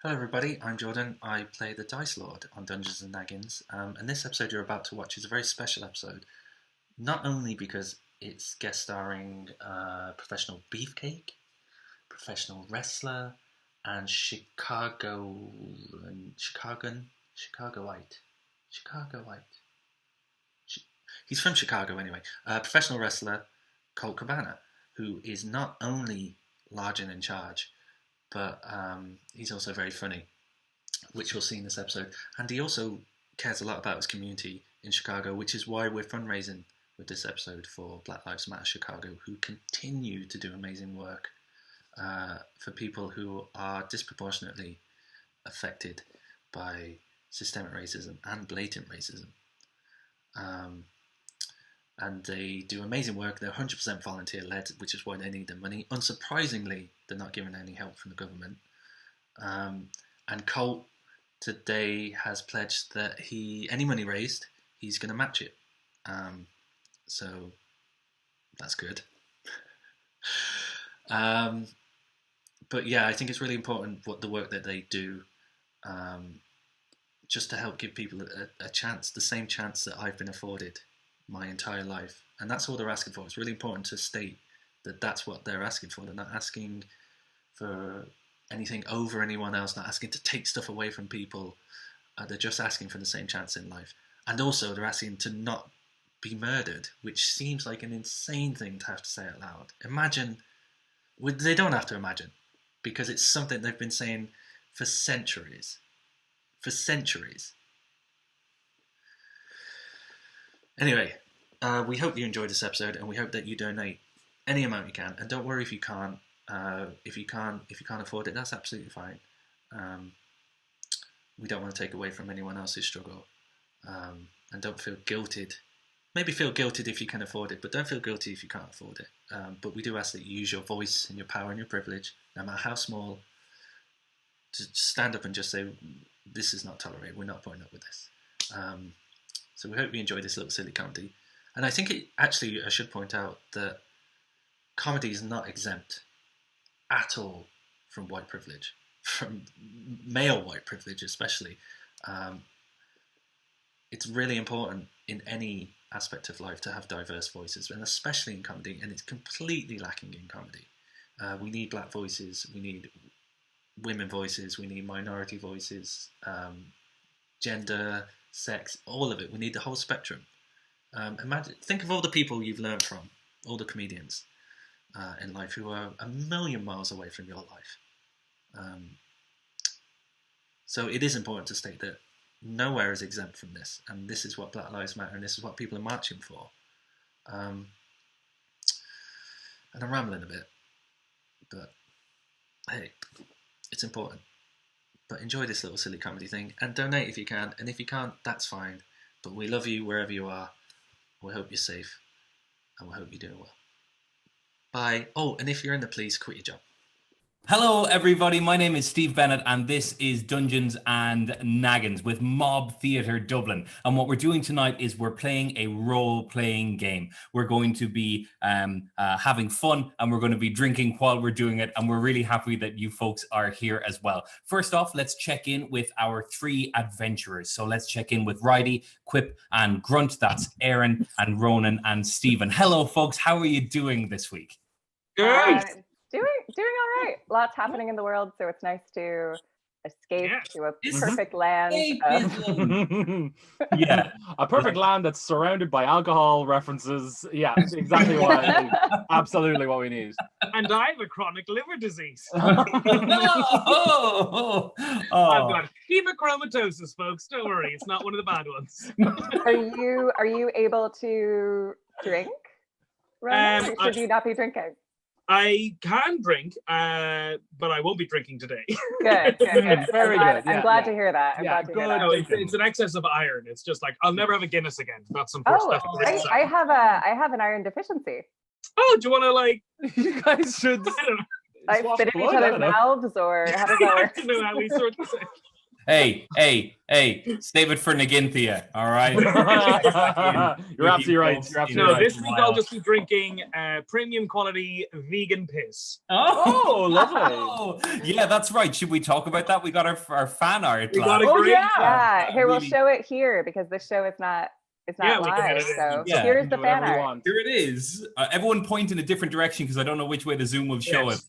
Hello everybody, I'm Jordan. I play the Dice Lord on Dungeons and Naggins, and this episode you're about to watch is a very special episode, not only because it's guest starring professional beefcake, professional wrestler, and Chicagoite. He's from Chicago anyway. Professional wrestler Colt Cabana, who is not only large and in charge, but he's also very funny, which you'll see in this episode. And he also cares a lot about his community in Chicago, which is why we're fundraising with this episode for Black Lives Matter Chicago, who continue to do amazing work for people who are disproportionately affected by systemic racism and blatant racism. And they do amazing work. They're 100% volunteer-led, which is why they need the money. Unsurprisingly, they're not given any help from the government. And Colt today has pledged that any money raised, he's going to match it. So that's good. But yeah, I think it's really important the work that they do, just to help give people a chance, the same chance that I've been afforded my entire life. And that's all they're asking for. It's really important to state that that's what they're asking for. They're not asking for anything over anyone else, not asking to take stuff away from people. They're just asking for the same chance in life. And also they're asking to not be murdered, which seems like an insane thing to have to say out loud. Imagine, they don't have to imagine, because it's something they've been saying for centuries. For centuries. Anyway, we hope you enjoyed this episode, and we hope that you donate any amount you can. And don't worry if you can't. If you can't afford it, that's absolutely fine. We don't want to take away from anyone else's struggle, and don't feel guilted. Maybe feel guilted if you can afford it, but don't feel guilty if you can't afford it. But we do ask that you use your voice and your power and your privilege, no matter how small, to stand up and just say, "This is not tolerated. We're not putting up with this." So we hope you enjoy this little silly comedy. And I think I should point out that comedy is not exempt at all from white privilege, from male white privilege especially. It's really important in any aspect of life to have diverse voices, and especially in comedy, and it's completely lacking in comedy. We need black voices, we need women voices, we need minority voices, gender, sex, all of it. We need the whole spectrum. Think of all the people you've learned from, all the comedians in life who are a million miles away from your life. So it is important to state that nowhere is exempt from this, and this is what Black Lives Matter, and this is what people are marching for. And I'm rambling a bit, but hey, it's important. But enjoy this little silly comedy thing, and donate if you can, and if you can't, that's fine. But we love you wherever you are. We hope you're safe, and we hope you're doing well. Bye. Oh, and if you're in the police, quit your job. Hello, everybody. My name is Steve Bennett, and this is Dungeons and Naggins with MOB Theatre Dublin. And what we're doing tonight is we're playing a role-playing game. We're going to be having fun, and we're going to be drinking while we're doing it. And we're really happy that you folks are here as well. First off, let's check in with our three adventurers. So let's check in with RIDDEE, QUIP, and GRUNT. That's Erin and Ronan and Stephen. Hello, folks. How are you doing this week? Good. Doing all right. Lots happening in the world, so it's nice to escape to a perfect land. Yeah, a perfect land that's surrounded by alcohol references. Yeah, exactly what I need. Absolutely what we need. And I have a chronic liver disease. No! I've got hemochromatosis, folks. Don't worry, it's not one of the bad ones. Are you able to drink? Ronan? Or should you not be drinking? I can drink, but I won't be drinking today. Good. Very good. I'm glad to hear that. I'm glad to hear that. No, it's an excess of iron. It's just like, I'll never have a Guinness again. That's some stuff. I have an iron deficiency. Oh, do you want to like? You guys should. I spit in each other's mouths, or how does that work? I don't know how we sort this out. Hey, save it for Naginthia, all right? You're absolutely right. You're absolutely No, right. this week I'll just be drinking premium quality vegan piss. Oh, lovely. Yeah, that's right. Should we talk about that? We got our fan art. We got a Oh, great yeah. Yeah, here we'll really- show it here because the show is not Yeah, we can live. edit it. So Yeah. here's the Do fan whatever you art. want. Here it is. Everyone point in a different direction because I don't know which way the Zoom will show Yes. it.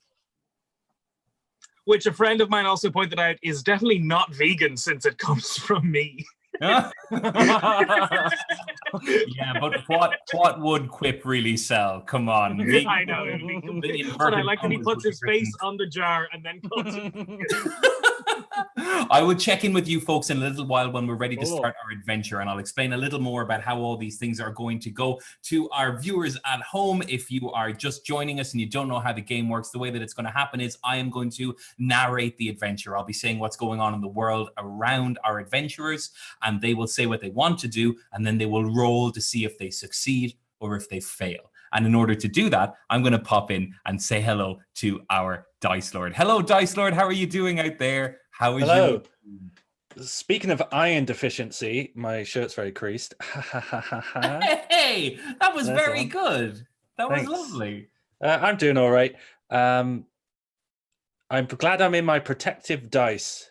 Which a friend of mine also pointed out is definitely not vegan since it comes from me. Huh? Yeah, but what would QUIP really sell? Come on. I know. It'd be complete, but I like that he puts his face on the jar and then calls it. I will check in with you folks in a little while when we're ready to Cool. start our adventure, and I'll explain a little more about how all these things are going to go to our viewers at home. If you are just joining us and you don't know how the game works, the way that it's going to happen is I am going to narrate the adventure. I'll be saying what's going on in the world around our adventurers, and they will say what they want to do, and then they will roll to see if they succeed or if they fail. And in order to do that, I'm going to pop in and say hello to our Dice Lord. Hello, Dice Lord. How are you doing out there? How is Hello. you? Speaking of iron deficiency, my shirt's very creased. Hey, that was That's very one. good. That Thanks. was lovely. I'm doing all right. I'm glad I'm in my protective dice.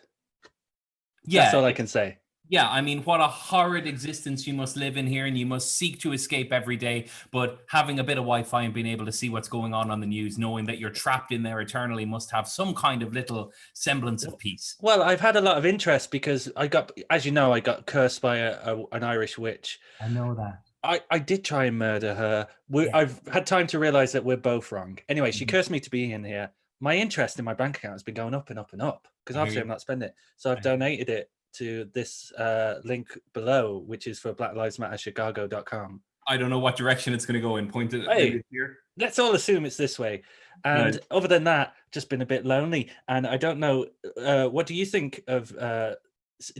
Yeah, That's all I can say. yeah. I mean, what a horrid existence you must live in here, and you must seek to escape every day. But having a bit of Wi-Fi and being able to see what's going on the news, knowing that you're trapped in there eternally, must have some kind of little semblance of peace. Well, I've had a lot of interest because I got, as you know, I got cursed by an Irish witch. I know that. I did try and murder her. I've had time to realize that we're both wrong. Anyway, she cursed me to be in here. My interest in my bank account has been going up and up and up because obviously I'm not spending it. So I've donated it to this link below, which is for BlackLivesMatterChicago.com. I don't know what direction it's going to go in. Point it Hey. here. Let's all assume it's this way. And Right. other than that, just been a bit lonely. And I don't know, what do you think of,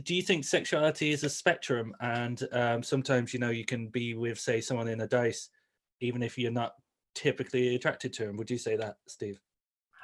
do you think sexuality is a spectrum? And sometimes, you know, you can be with, say, someone in a dice, even if you're not typically attracted to him. Would you say that, Steve?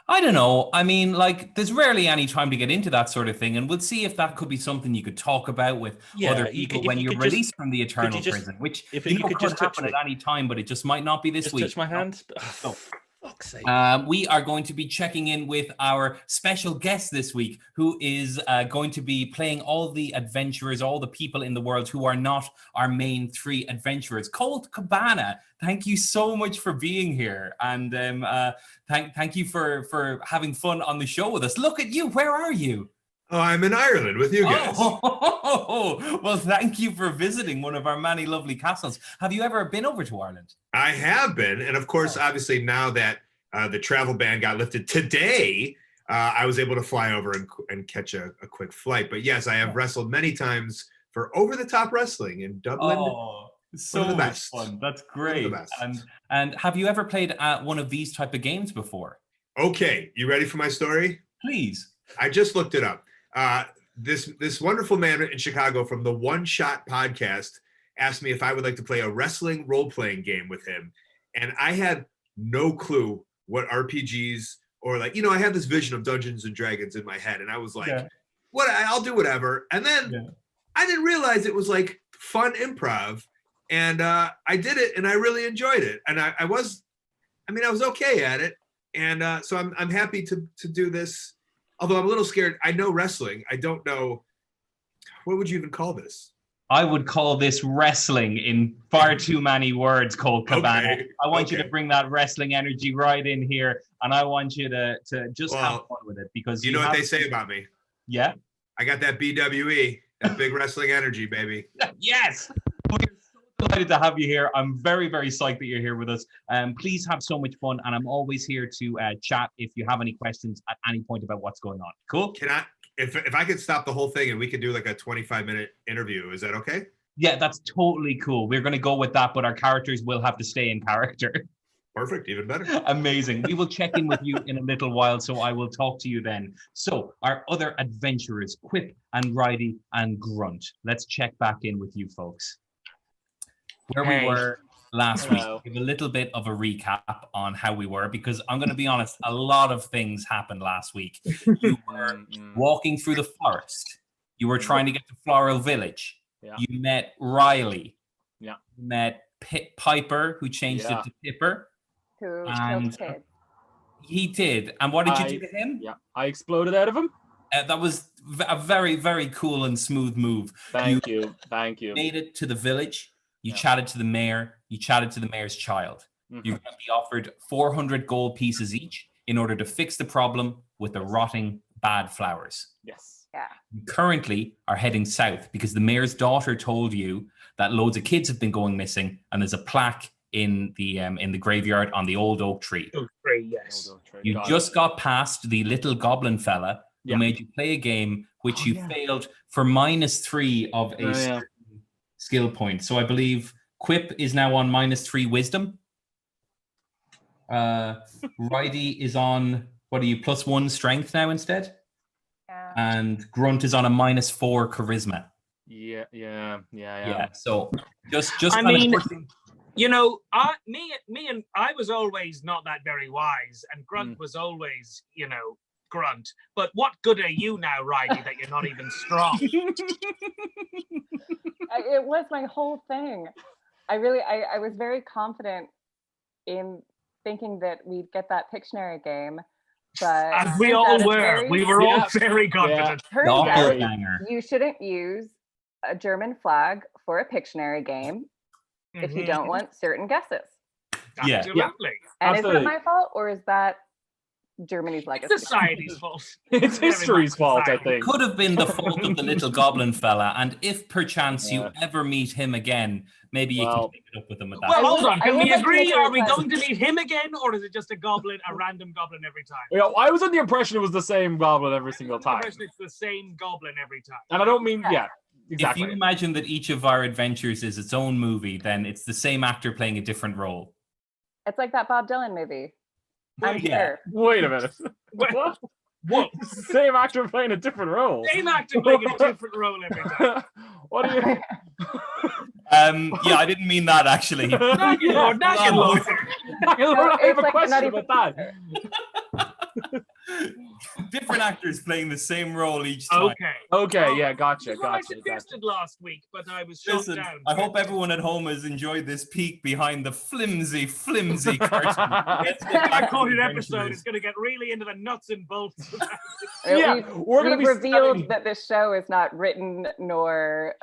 I don't know. I mean, like, there's rarely any time to get into that sort of thing, and we'll see if that could be something you could talk about with other people when you're released from the eternal prison, which if you you know could could just touch happen me. at any time, but it just might not be this Just week. touch my hand? So, Fuck's sake. we are going to be checking in with our special guest this week, who is going to be playing all the adventurers, all the people in the world who are not our main three adventurers. Colt Cabana, thank you so much for being here, and thank you for having fun on the show with us. Look at you, where are you? Oh, I'm in Ireland with you guys. Oh, well, thank you for visiting one of our many lovely castles. Have you ever been over to Ireland? I have been. And of course, obviously, now that the travel ban got lifted today, I was able to fly over and catch a quick flight. But yes, I have wrestled many times for over-the-top wrestling in Dublin. Oh, so One of the much best. fun. That's One of the great. best. And have you ever played at one of these type of games before? Okay, you ready for my story? Please. I just looked it up. This wonderful man in Chicago from the One Shot podcast asked me if I would like to play a wrestling role-playing game with him. And I had no clue what RPGs or like, you know, I had this vision of Dungeons and Dragons in my head. And I was like, what? I'll do whatever. And then I didn't realize it was like fun improv. And I did it and I really enjoyed it. And I was okay at it. And so I'm happy to do this. Although I'm a little scared. I know wrestling. I don't know. What would you even call this? I would call this wrestling in far too many words, Colt Cabana. Okay, I want you okay. to bring that wrestling energy right in here, and I want you to just have Well, fun with it, because You know what they say about me? Yeah. I got that BWE, that big wrestling energy, baby. Yes. We're so delighted to have you here. I'm very, very psyched that you're here with us. Please have so much fun, and I'm always here to chat if you have any questions at any point about what's going on. Cool? Can I, if I could stop the whole thing and we could do like a 25-minute interview, is that okay? Yeah, that's totally cool. We're going to go with that, but our characters will have to stay in character. Perfect, even better. Amazing. We will check in with you in a little while, so I will talk to you then. So, our other adventurers, QUIP and RIDDEE and GRUNT. Let's check back in with you folks. Where we were last week, give a little bit of a recap on how we were, because I'm going to be honest, a lot of things happened last week. You were walking through the forest. You were trying to get to Floral Village. Yeah. You met Riley. Yeah. You met Piper, who changed it to Pipper. Who And killed kids. he did. And what did you do to him? Yeah, I exploded out of him. That was a very, very cool and smooth move. Thank you. Made it to the village. You chatted to the mayor. You chatted to the mayor's child. You're going to be offered 400 gold pieces each in order to fix the problem with the rotting bad flowers. Yes. Yeah. You currently are heading south because the mayor's daughter told you that loads of kids have been going missing, and there's a plaque in the graveyard on the old oak tree. Oak tree, yes. You just got past the little goblin fella who made you play a game which you failed for -3 of a certain skill point. So I believe QUIP is now on -3 wisdom. RIDDEE is on, what are you, +1 strength now instead? Yeah. And GRUNT is on a -4 charisma. Yeah. So just I kind of mean, pushing- you know, I was always not that very wise, and Grunt was always, you know, Grunt. But what good are you now, RIDDEE, that you're not even strong? It was my whole thing. I was very confident in thinking that we'd get that Pictionary game, but As we all were. We were all very confident. Turns out Doppelganger. you shouldn't use a German flag for a Pictionary game if you don't want certain guesses. Yeah. Absolutely. And is that my fault, or is that Germany's legacy? It's society's fault. It's history's fault, I think. Could have been the fault of the little goblin fella, and if perchance you ever meet him again, maybe you can pick it up with him at that. Well, hold on. I Can would we like to agree? make a Are we request. going to meet him again, or is it just a random goblin every time? Yeah, I was under the impression it was the same goblin every single time. It's the same goblin every time. And I don't mean, exactly. If you imagine that each of our adventures is its own movie, then it's the same actor playing a different role. It's like that Bob Dylan movie. I'm here. Wait a minute. What? Whoa. Same actor playing a different role. Same actor playing a different role every time. What do you... Yeah, I didn't mean that actually. Naggin Lord. I have a question about that. Different actors playing the same role each time. Okay, yeah, gotcha. That's what I suggested last week, but I was shut Listen, down. I hope everyone at home has enjoyed this peek behind the flimsy curtain. Let's get back That to quoted the episode adventures. is going to get really into the nuts and bolts. We've revealed that this show is not written nor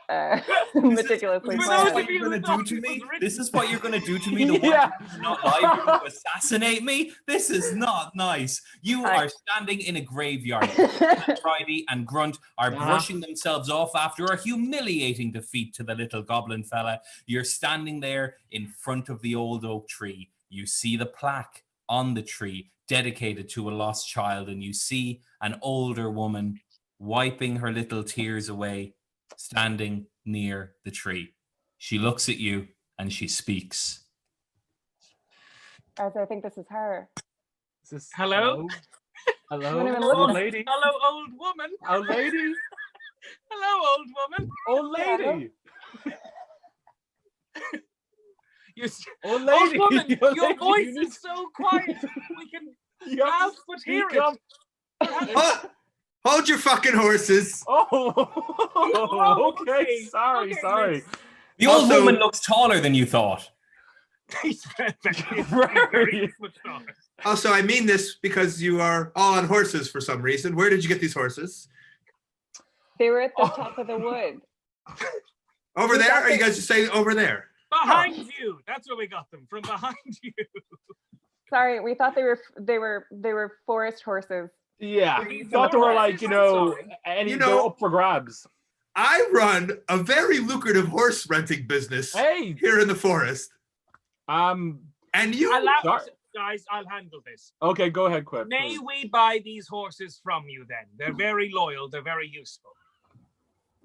meticulously This is planned. what you're going to do to me? This is what you're going to do to me? The one who's not live, you're going to assassinate me? This is not nice. You are standing in a graveyard. RIDDEE and GRUNT are brushing themselves off after a humiliating defeat to the little goblin fella. You're standing there in front of the old oak tree. You see the plaque on the tree dedicated to a lost child, and you see an older woman wiping her little tears away, standing near the tree. She looks at you and she speaks. Guys, I think this is her. Hello? Hello, old lady. Hello, old woman. Old lady. Hello, old woman. Old lady. Old lady. woman, Old your lady, voice you need is so quiet. We can laugh but hear speak it. Hold your fucking horses. Oh, okay. Sorry. The old woman looks taller than you thought. Very much taller. Also, I mean this because you are all on horses for some reason. Where did you get these horses? They were at the top of the wood. Over there? Or are you guys just saying over there? Behind you. That's where we got them. From behind you. Sorry, we thought they were forest horses. Yeah, thought they were like, they're up for grabs. I run a very lucrative horse renting business here in the forest. And you guys, I'll handle this. Okay, go ahead, QUIP. May we buy these horses from you then? They're very loyal, they're very useful.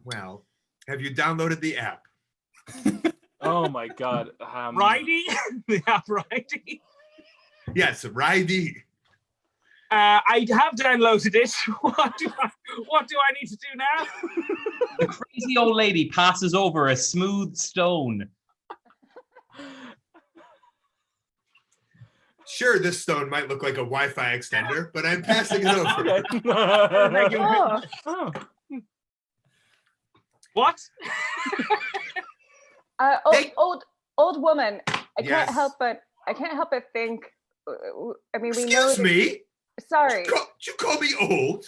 Well, have you downloaded the app? Oh my god. RIDDEE? The app RIDDEE? Yes, RIDDEE. I have downloaded it. What do I need to do now? The crazy old lady passes over a smooth stone. Sure, this stone might look like a Wi-Fi extender, but I'm passing it over. What? Old woman. I Yes. can't help but think. I mean, we know. Excuse me. Sorry, Did you call me old?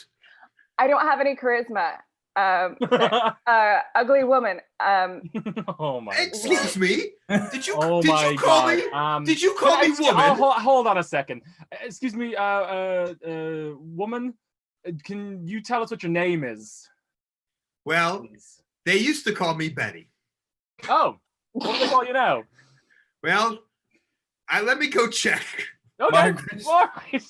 I don't have any charisma. Ugly woman. Oh my. Excuse me. Did you Oh did my you call God. me? Did you call me woman? Hold on a second. Excuse me, woman. Can you tell us what your name is? Well, Please? they used to call me Betty. Oh, what do they call you now? Well, let me go check. Okay. Margaret. All right.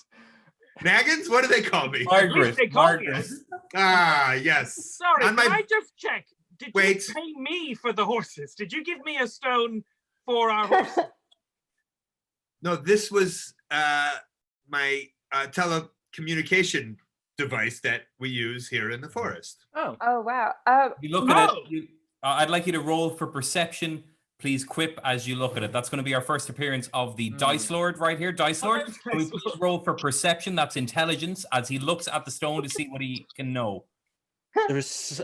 Naggins, what do they call me? Margaret. They call Margaret. you. Ah, yes. Sorry, On my- can I just check? Did Wait. you pay me for the horses? Did you give me a stone for our horses? No, this was my telecommunication device that we use here in the forest. Oh. Oh wow. You look at it. I'd like you to roll for perception. Please quip as you look at it. That's going to be our first appearance of the Dice Lord right here. Dice Lord. Can we please roll for perception? That's intelligence as he looks at the stone to see what he can know. There's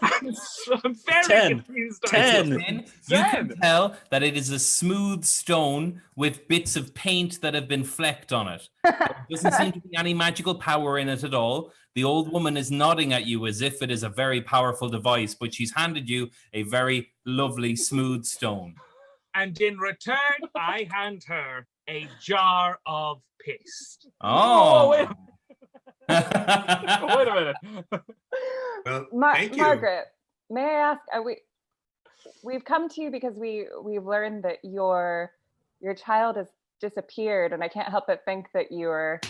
I'm very 10. confused. 10. Then you can tell that it is a smooth stone with bits of paint that have been flecked on it. There doesn't seem to be any magical power in it at all. The old woman is nodding at you as if it is a very powerful device, but she's handed you a very lovely smooth stone. And in return, I hand her a jar of piss. Oh. wait. Wait a minute. Well, thank you. Margaret, may I ask? We've come to you because we've learned that your child has disappeared, and I can't help but think that you're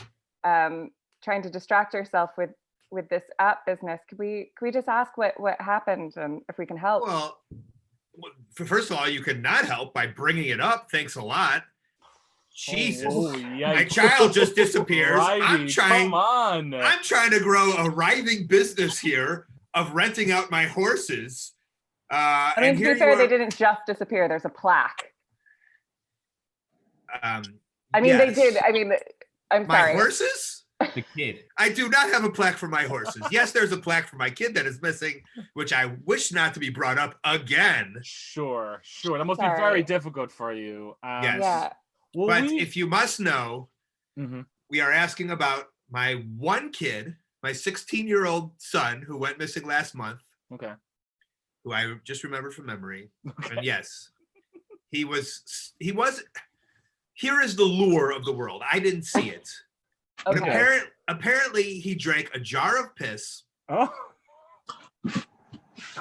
trying to distract yourself with this app business. Could we just ask what happened and if we can help? Well, first of all, you could not help by bringing it up. Thanks a lot. Jesus, Oh, my yikes. child just disappears. I'm Come on. trying to grow a writhing business here of renting out my horses. I mean, and to here be fair, you they are- didn't just disappear. There's a plaque. I mean, they did. I mean, I'm My sorry. horses? The kid. I do not have a plaque for my horses. Yes, there's a plaque for my kid that is missing, which I wish not to be brought up again. Sure. That must be Sorry. very difficult for you. Yes. Yeah. Well, But if you must know, Mhm. we are asking about my one kid, my 16-year-old son who went missing last month, Okay. who I just remembered from memory. And yes, he was, here is the lure of the world. I didn't see it. But Okay. apparently he drank a jar of piss. Oh.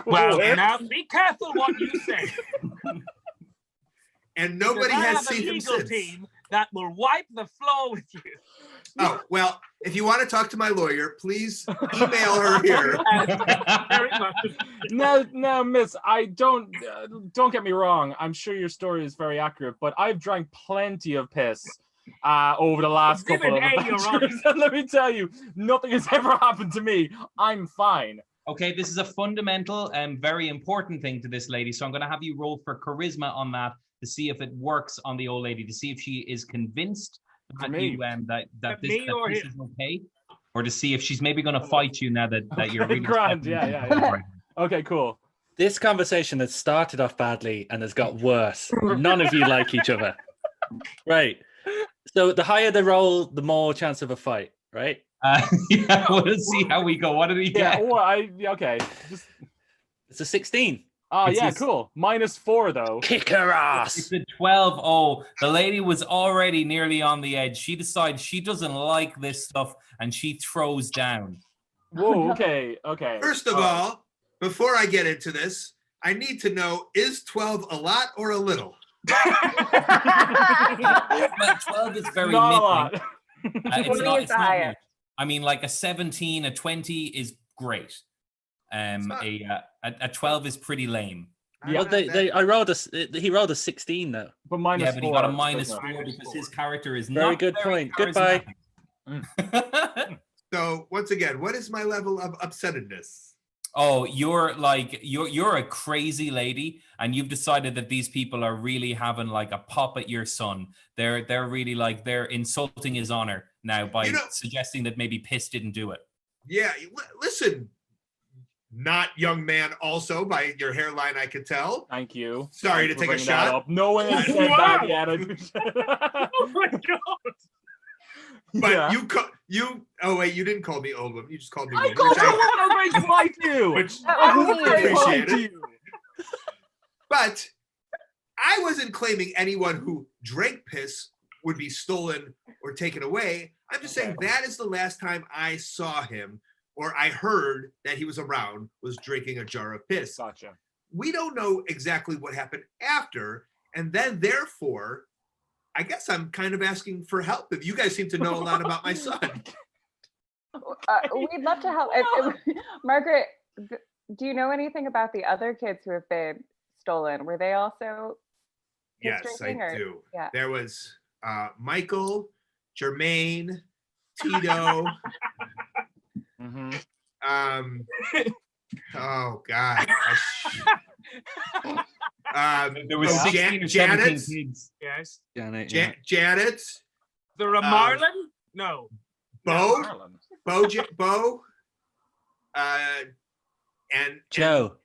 Well, Cool. now be careful what you say. And nobody I has have a seen him legal since. team that will wipe the floor with you. Oh, well, if you want to talk to my lawyer, please email her here. Very much. No, miss, I don't get me wrong. I'm sure your story is very accurate, but I've drank plenty of piss over the last couple of Exhibit A, Your Honor. adventures. And let me tell you, nothing has ever happened to me. I'm fine. Okay, this is a fundamental and very important thing to this lady. So I'm going to have you roll for charisma on that to see if it works on the old lady, to see if she is convinced that me. you that Me or this him? is okay, or to see if she's maybe going to fight you now that you're really Grand, stepping yeah. into it. Okay, cool. This conversation has started off badly and has got worse. None of you like each other. Right. So the higher the roll, the more chance of a fight, right? Yeah, we'll see how we go. What did he Yeah, get? okay. Just It's a 16. It's yeah, a- cool. -4 though. Kick her ass. It's a 12. Oh, the lady was already nearly on the edge. She decides she doesn't like this stuff and she throws down. Whoa, okay. First of all, before I get into this, I need to know, is 12 a lot or a little? Well, 12 is very Not a middling. lot. It's 20 not, is it's the not highest. much. I mean, like a 17, a 20 is great. not- A 12 is pretty lame. Yeah. Well, I rolled he rolled a 16 though. But -4. Yeah, but he got a doesn't it? -4 because his character is Very not good very point. Goodbye. charismatic. So once again, what is my level of upsettedness? Oh, you're a crazy lady, and you've decided that these people are really having like a pop at your son. They're really like they're insulting his honor now by You know- suggesting that maybe piss didn't do it. Yeah, listen, not young man also by your hairline, I could tell. Thank you. Sorry Thanks to for take a bringing that shot. up. No one has said that yet. Oh my god! But you oh wait, you didn't call me old woman. You just called me I woman, called which you a very polite to you. which That I was would me. appreciate to it. you. But I wasn't claiming anyone who drank piss would be stolen or taken away. I'm just saying that is the last time I saw him or I heard that he was around was drinking a jar of piss. Gotcha. We don't know exactly what happened after, and then therefore, I guess I'm kind of asking for help. If you guys seem to know a lot about my son. We'd love to help. Margaret, do you know anything about the other kids who have been stolen? Were they also Yes, I drinking, or- do. yeah. There was Michael, Jermaine, Tito. Oh God. There was 16 or 17 kids. Yes. Janet. There are Marlon? No. Bo. And Joe.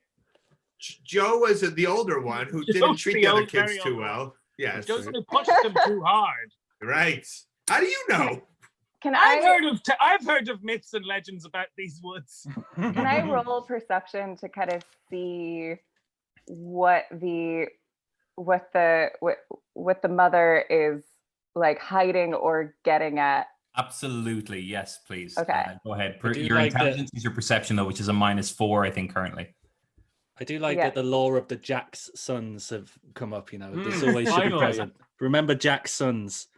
Joe was the older one who didn't treat the other kids too well. Yes. Joe's who pushed them too hard. Right. How do you know? I've heard of myths and legends about these woods. Can I roll perception to kind of see what the mother is like hiding or getting at? Absolutely, yes, please. Okay. Go ahead. I do Your like intelligence is your perception, though, which is a -4, I think, currently. I do like Yeah. that the lore of the Jack's sons have come up, you know. This always should be Finally. present. Remember Jack's sons.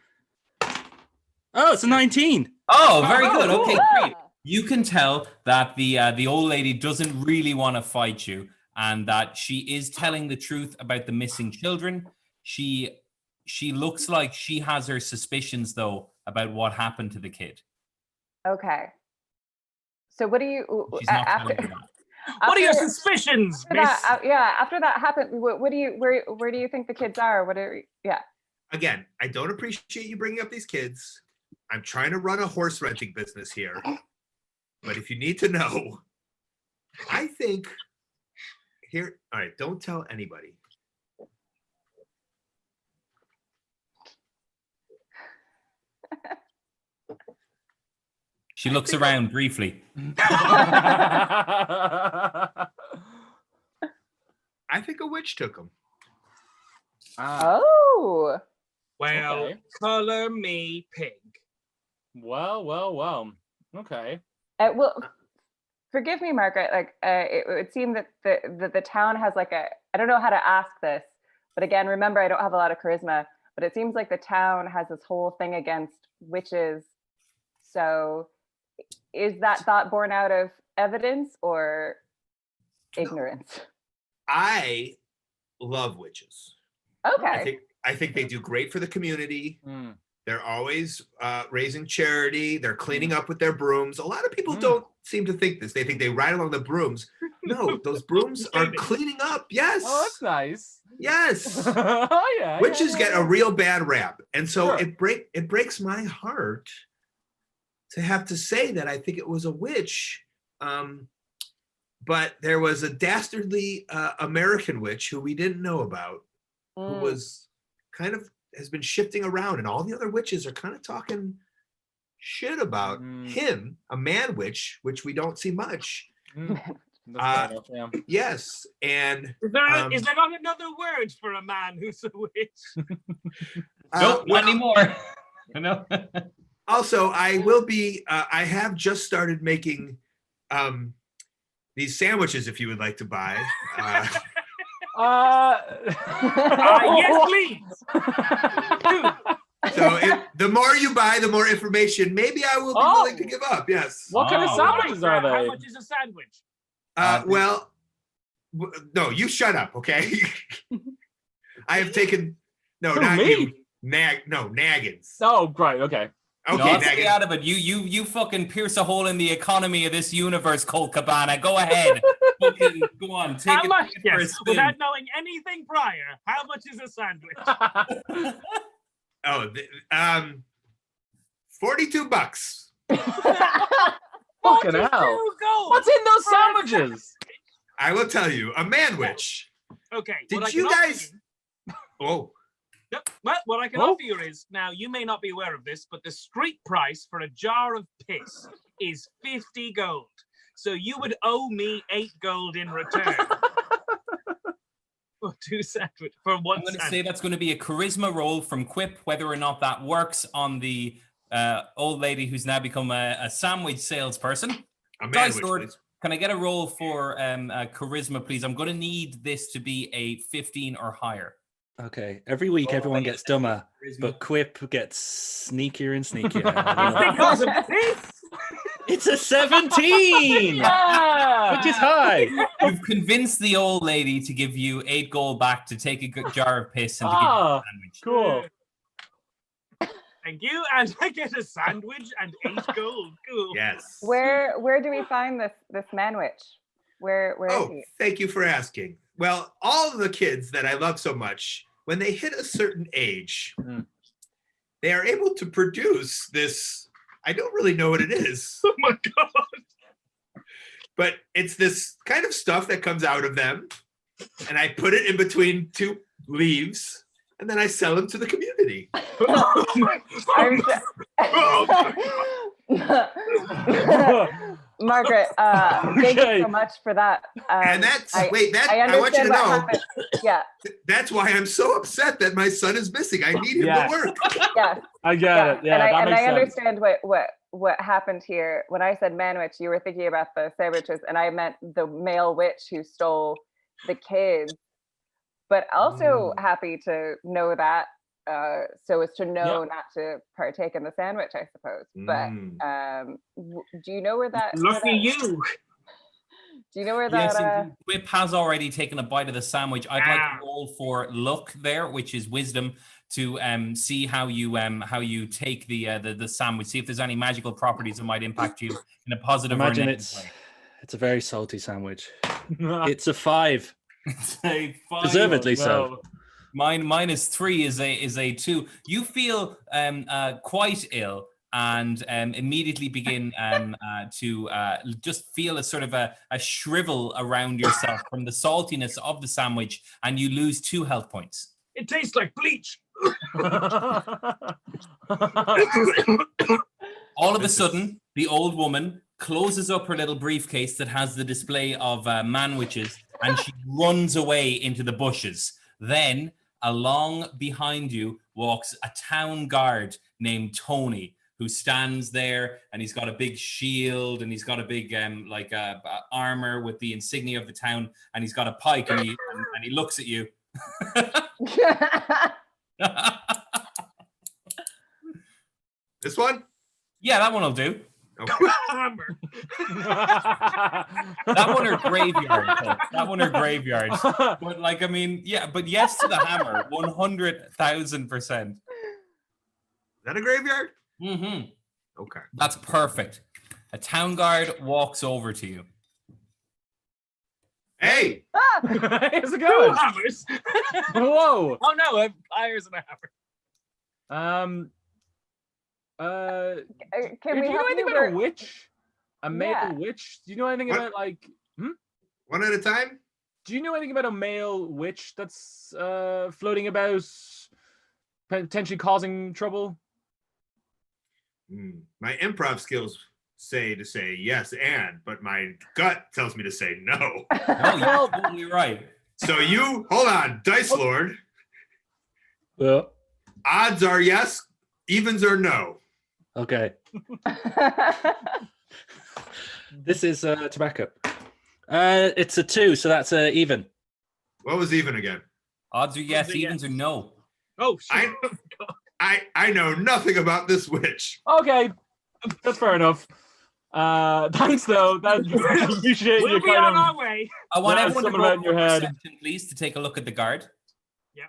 Oh, it's a 19. Oh, very good. cool. Okay, great. You can tell that the old lady doesn't really want to fight you, and that she is telling the truth about the missing children. She looks like she has her suspicions, though, about what happened to the kid. Okay. So what do you She's not after? telling you that. What are your after- suspicions, after miss? that, after that happened, what do you where do you think the kids are? Again, I don't appreciate you bringing up these kids. I'm trying to run a horse renting business here. But if you need to know, I think here, all right, don't tell anybody. She looks around briefly. I think a witch took them. Oh. Well, Okay. color me pink. Well. Okay. Well, forgive me, Margaret. Like, it would seem that the town has like I don't know how to ask this, but again, remember, I don't have a lot of charisma. But it seems like the town has this whole thing against witches. So, is that thought born out of evidence or ignorance? I love witches. Okay. I think they do great for the community. They're always raising charity. They're cleaning up with their brooms. A lot of people don't seem to think this. They think they ride along the brooms. No, those brooms are cleaning up. Yes. Oh, that's nice. Yes. Oh yeah. Witches get a real bad rap. And so Sure. it breaks my heart to have to say that I think it was a witch. But there was a dastardly American witch who we didn't know about, who was kind of has been shifting around, and all the other witches are kind of talking shit about him, a man witch, which we don't see much. That's fair enough, yeah. Yes, and Is there not another word for a man who's a witch? Nope, not anymore. No. Also, I will be. I have just started making these sandwiches. If you would like to buy. Yes, please. So the more you buy, the more information maybe I will be willing to give up. Yes. What kind of sandwiches are How they? much is a sandwich? Well, no, you shut up, okay? I have taken no, Who, not me? you. Naggins. Oh, right. Okay. Okay, No, stay Naggins. out of it. You fucking pierce a hole in the economy of this universe, Colt Cabana. Go ahead. Fucking go on. Take How it, much? take it for a Yes, spin. without knowing anything prior, how much is a sandwich? Oh, $42. Fucking hell. Gold. What's in those sandwiches? I will tell you, a man-witch. Okay. Did you guys? Oh. Well, what I can offer you is, now you may not be aware of this, but the street price for a jar of piss is 50 gold. So you would owe me 8 gold in return. For 2 sandwich, for 1 I'm going to sandwich. say that's going to be a charisma roll from QUIP, whether or not that works on the old lady who's now become a sandwich salesperson. A Dice man-witch, Lord, please. can I get a roll for charisma, please? I'm going to need this to be a 15 or higher. Okay. Every week, everyone gets dumber, but QUIP gets sneakier and sneakier. I don't know. Because of this? It's a 17, which is high. You've convinced the old lady to give you 8 gold back to take a good jar of piss and to give you a sandwich. Cool. Thank you, and I get a sandwich and 8 gold. Cool. Yes. Where do we find this man-witch? Where is Oh, he? thank you for asking. Well, all of the kids that I love so much, when they hit a certain age, they are able to produce this. I don't really know what it is. Oh my god. But it's this kind of stuff that comes out of them, and I put it in between 2 leaves, and then I sell them to the community. Margaret, thank you so much for that. And that's I want you to know. That's why I'm so upset that my son is missing. I need him to work. Yes, I get it. Yeah, and I understand what happened here. When I said man-witch, you were thinking about the sandwiches, and I meant the male witch who stole the kids. But also happy to know that, so as to know not to partake in the sandwich, I suppose. But do you know where that? Lucky you. Do you know where Yes, that? Whip has already taken a bite of the sandwich. I'd like to roll for luck there, which is wisdom, to see how you take the sandwich. See if there's any magical properties that might impact you in a positive or Imagine negative way. it's a very salty sandwich. It's a 5. It's a 5. Deservedly so. Mine is 3, is a 2. You feel quite ill and immediately begin to just feel a sort of a shrivel around yourself from the saltiness of the sandwich, and you lose 2 health points. It tastes like bleach. All of a sudden, the old woman closes up her little briefcase that has the display of man-witches, and she runs away into the bushes. Then, along behind you, walks a town guard named Tony, who stands there, and he's got a big shield, and he's got a big armor with the insignia of the town, and he's got a pike, and he looks at you. This one? Yeah, that one will do. Okay. Hammer. That one or graveyard. That one or graveyard. But like, I mean, yeah, but yes to the hammer, 100,000%. Is that a graveyard? Mm-hmm. Okay. That's perfect. A town guard walks over to you. Hey! How's it going? Hammers. Whoa! Oh no, a pliers and a hammer. Can do we you know help anything you? about a witch? A male witch? Do you know anything about like? One at a time? Do you know anything about a male witch that's floating about, potentially causing trouble? My improv skills say yes but my gut tells me to say no. No, you're totally right. So you hold on, Dice Lord. Well, odds are yes, evens are no. Okay. This is tobacco. It's a 2, so that's even. What was even again? Odds are yes, evens are no. Oh shit. I know nothing about this witch. Okay, that's fair enough. Thanks though. I appreciate We'll you be on kind our of. way. I want Yeah, everyone to something roll out in your for head. perception, please, to take a look at the guard. Yeah.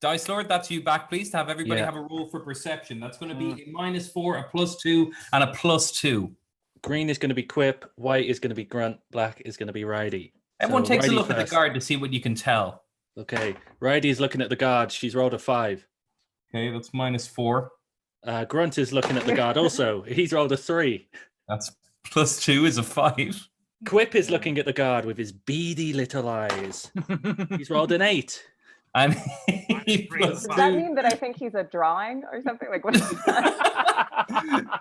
Dice Lord, that's you back, please, to have everybody have a roll for perception. That's going to be a -4, a +2, and a +2. Green is going to be QUIP, white is going to be Grunt, black is going to be RIDDEE. Everyone So takes a RIDDEE look at the first. guard to see what you can tell. Okay, RIDDEE is looking at the guard. She's rolled a 5. Okay, that's -4. Grunt is looking at the guard also. He's rolled a 3. That's +2 is a 5. Quip is looking at the guard with his beady little eyes. He's rolled an 8. And Does that mean that I think he's a drawing or something? Like, what is that?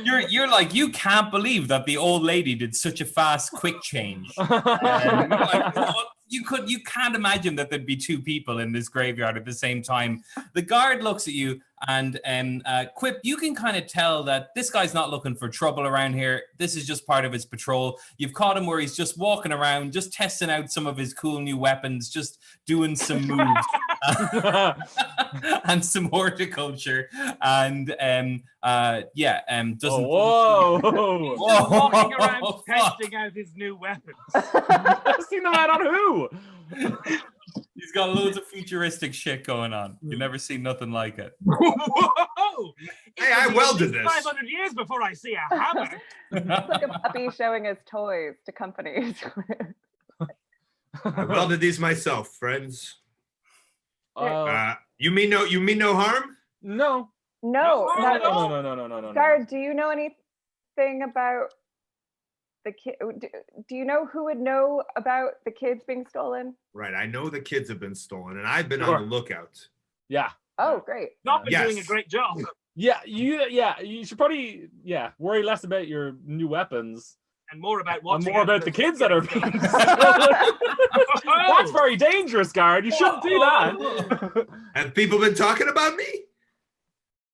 You're like, you can't believe that the old lady did such a fast, quick change. You can't imagine that there'd be 2 people in this graveyard at the same time. The guard looks at you, and Quip, you can kind of tell that this guy's not looking for trouble around here. This is just part of his patrol. You've caught him where he's just walking around, just testing out some of his cool new weapons, just doing some moves and some horticulture, and doesn't. Whoa! Walking around testing out his new weapons. Seen the man on who? He's got loads of futuristic shit going on. You've never seen nothing like it. Whoa! Hey, I welded this. 500 years before I see a hammer. It's like a puppy showing his toys to companies. I welded these myself, friends. No. You mean no harm? No. No. Guard, do you know anything about the kid? Do you know who would know about the kids being stolen? Right, I know the kids have been stolen, and I've been on the lookout. Yeah. Oh, great. Not been doing a great job. Yeah, you should probably worry less about your new weapons and more about the kids that are being That's very dangerous, Guard. You shouldn't do that. Have people been talking about me?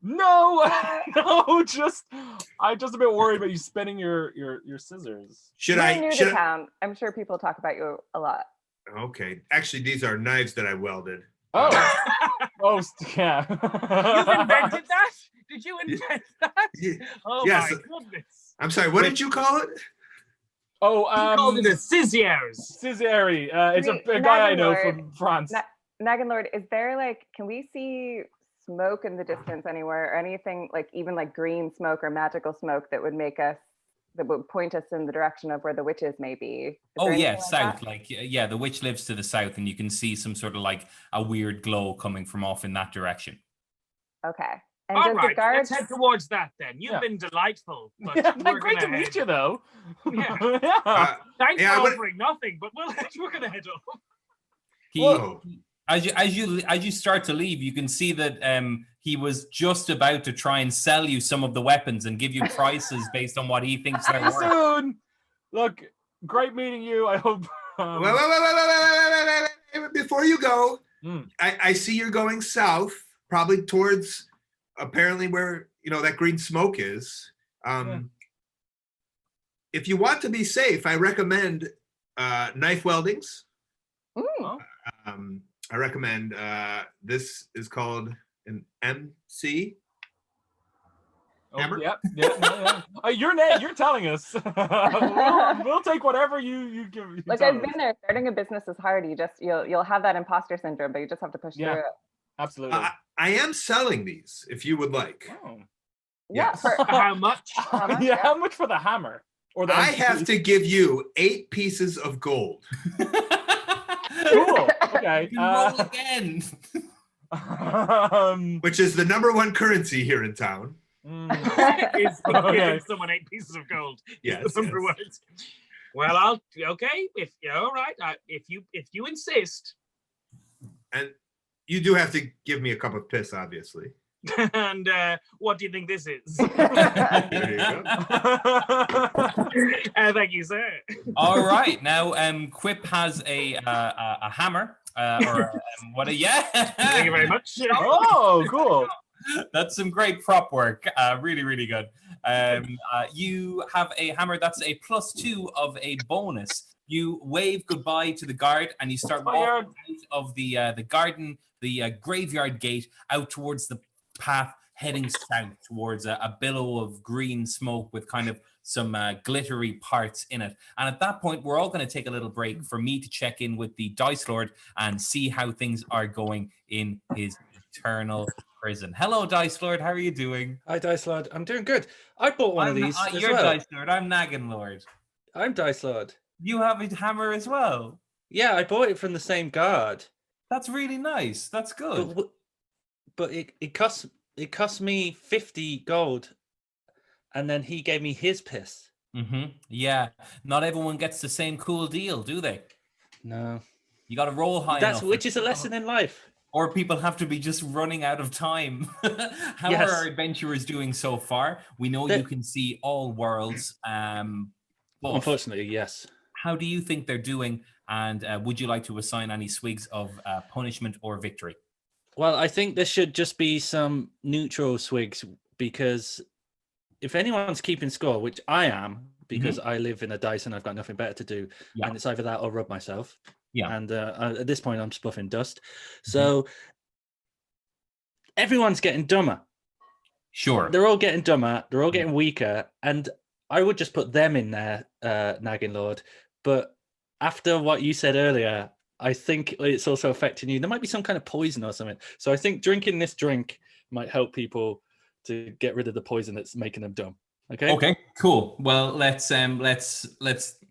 No, I'm just a bit worried about you spinning your scissors. You're new to town. I'm sure people talk about you a lot. Okay, actually, these are knives that I welded. Oh, yeah. You invented that? Did you invent that? Oh yes. My goodness! I'm sorry. What did you call it? Oh, you called it a scissors. Scissori. It's a guy I know from France. Naggin Lord, is there can we see smoke in the distance anywhere, or anything even green smoke or magical smoke that would point us in the direction of where the witches may be? South. The witch lives to the south, and you can see some sort of a weird glow coming from off in that direction. Okay. And all right, let's head towards that then. You've been delightful. But great to meet you, though. Yeah. Thanks for offering nothing, but we're going to head up. As you start to leave, you can see that he was just about to try and sell you some of the weapons and give you prices based on what he thinks they're worth. Soon. Look, great meeting you. I hope. Wait, before you go, I see you're going south, probably towards apparently where that green smoke is. If you want to be safe, I recommend knife weldings. I recommend this is called an MC. Hammer? Yep. You're telling us. We'll take whatever you give. I've been there. Starting a business is hard. You'll have that imposter syndrome, but you just have to push through it. Absolutely. I am selling these if you would like. Oh. Yeah. For how much? How much for the hammer? Or the I have to give you 8 pieces of gold. Cool. Okay. Roll again. Which is the #1 currency here in town. Is giving someone 8 pieces of gold. Yes. Well, if you're all right, if you insist. And you do have to give me a cup of piss, obviously. And what do you think this is? There you go. Thank you, sir. All right, now Quip has a hammer. Thank you very much. Oh, cool. That's some great prop work. Really, really good. You have a hammer that's a +2 of a bonus. You wave goodbye to the guard, and you start walking out of the garden, the graveyard gate, out towards the path heading south towards a billow of green smoke with kind of some glittery parts in it. And at that point, we're all going to take a little break for me to check in with the Dice Lord and see how things are going in his eternal prison. Hello, Dice Lord. How are you doing? Hi, Dice Lord. I'm doing good. I bought one of these as you're well. Dice Lord. I'm Naggin Lord. I'm Dice Lord. You have a hammer as well? Yeah, I bought it from the same guard. That's really nice. That's good. But it cost me 50 gold, and then he gave me his piss. Yeah, not everyone gets the same cool deal, do they? No. You got to roll high enough. Which is a lesson in life. Or people have to be just running out of time. How Yes. are our adventurers doing so far? We know you can see all worlds. But unfortunately, yes. How do you think they're doing? And would you like to assign any swigs of punishment or victory? Well, I think there should just be some neutral swigs, because if anyone's keeping score, which I am, because I live in a dice and I've got nothing better to do, and it's either that or rub myself. Yeah. And at this point, I'm spuffing dust. So everyone's getting dumber. Sure. They're all getting dumber. They're all getting weaker. And I would just put them in there, Naggin Lord. But after what you said earlier, I think it's also affecting you. There might be some kind of poison or something. So I think drinking this drink might help people to get rid of the poison that's making them dumb. Okay. Okay. Cool. Well, let's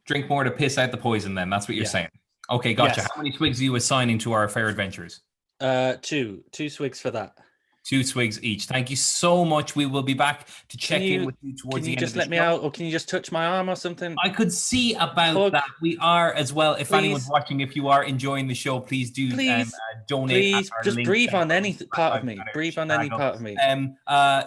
drink more to piss out the poison. Then that's what you're saying. Okay, gotcha. Yes. How many swigs are you assigning to our fair adventurers? 2 swigs for that. 2 swigs each. Thank you so much. We will be back to check in with you towards the end. Can you just let me out, or can you just touch my arm or something? I could see about that. We are as well. If anyone's watching, if you are enjoying the show, please do donate. Please just breathe on any part of me. Breathe on any part of me.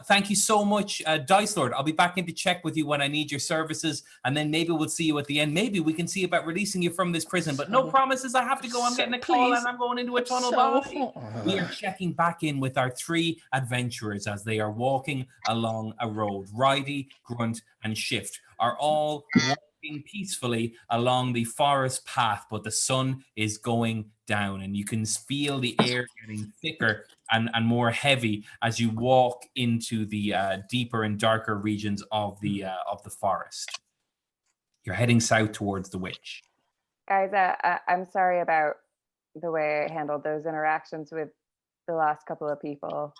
Thank you so much, Dice Lord. I'll be back in to check with you when I need your services, and then maybe we'll see you at the end. Maybe we can see about releasing you from this prison, but no promises. I have to go. I'm getting a call and I'm going into a tunnel. We are checking back in with our 3 adventurers as they are walking along a road. RIDDEE, GRUNT, and Shift are all walking peacefully along the forest path, but the sun is going down, and you can feel the air getting thicker and more heavy as you walk into the deeper and darker regions of the forest. You're heading south towards the witch. Guys, I'm sorry about the way I handled those interactions with the last couple of people.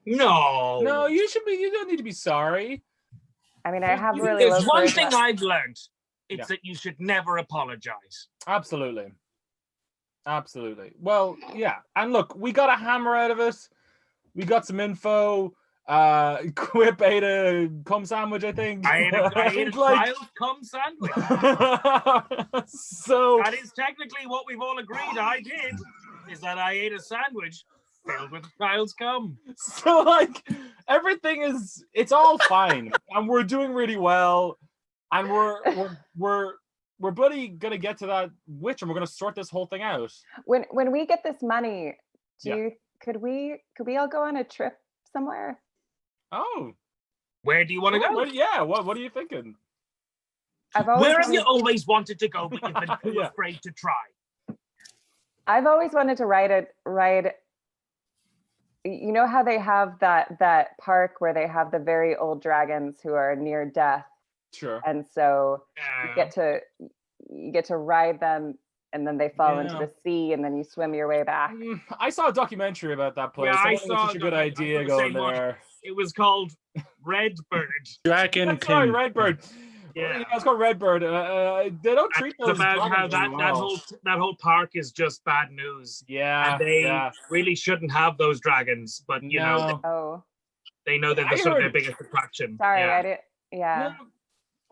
No, you don't need to be sorry. I mean, I have really There's one thing I've learned. It's Yeah. that you should never apologize. Absolutely. Well, yeah. And look, we got a hammer out of it. We got some info. QUIP ate a cum sandwich, I think. I ate a trial cum sandwich. So that is technically what we've all agreed I did, is that I ate a sandwich filled with child's cum. So like everything it's all fine. And we're doing really well. And we're bloody gonna get to that witch, and we're gonna sort this whole thing out. When we get this money, could we all go on a trip somewhere? Oh, where do you want to go? What are you thinking? Where have you always wanted to go, but you've been too afraid to try? I've always wanted to ride. You know how they have that park where they have the very old dragons who are near death. Sure. And so you get to ride them, and then they fall into the sea, and then you swim your way back. I saw a documentary about that place. Yeah, I saw such a good idea going there. It was called Redbird. Dragon. Sorry, Redbird. Yeah, it's called Redbird. They don't treat those about how that whole park is just bad news. Yeah, and they really shouldn't have those dragons, but you know, they know that they're sort of their biggest attraction. Sorry, I didn't. Yeah.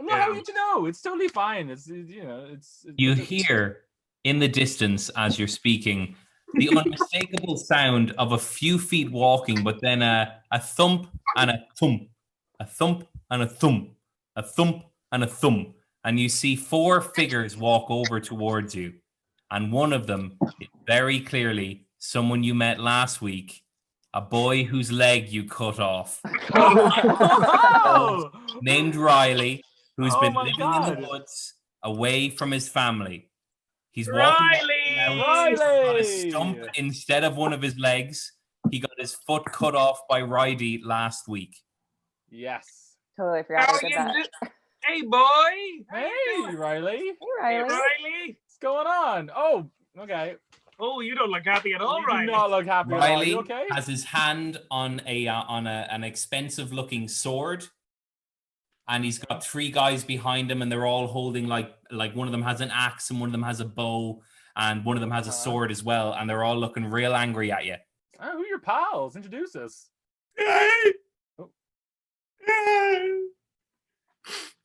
No, how did you know? It's totally fine. It's You hear in the distance as you're speaking the unmistakable sound of a few feet walking, but then a thump and a thump, a thump and a thump, a thump and a thump, and you see 4 figures walk over towards you, and one of them is very clearly someone you met last week, a boy whose leg you cut off, named Riley, who's been living in the woods away from his family. He's walking. He's got a stump instead of one of his legs. He got his foot cut off by RIDDEE last week. Yes. Totally forgot I did that. Hey, boy. Hey, Riley. Hey, Riley. What's going on? Oh, okay. Oh, you don't look happy at all, Riley. You do not look happy at all. Riley You okay? has his hand on an expensive-looking sword, and he's got 3 guys behind him, and they're all holding like one of them has an axe, and one of them has a bow, and one of them has a sword as well, and they're all looking real angry at you. Oh, who are your pals? Introduce us.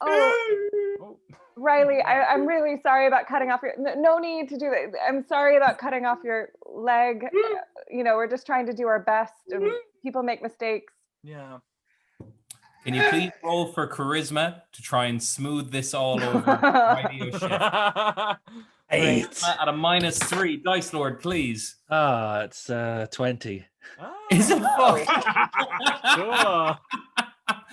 Oh, Riley, I'm really sorry about cutting off your. No need to do that. I'm sorry about cutting off your leg. You know, we're just trying to do our best, and people make mistakes. Yeah. Can you please roll for charisma to try and smooth this all over? Radio shift. 8. Charisma at a -3. Dice Lord, please. It's 20. Is it fuck? Cool.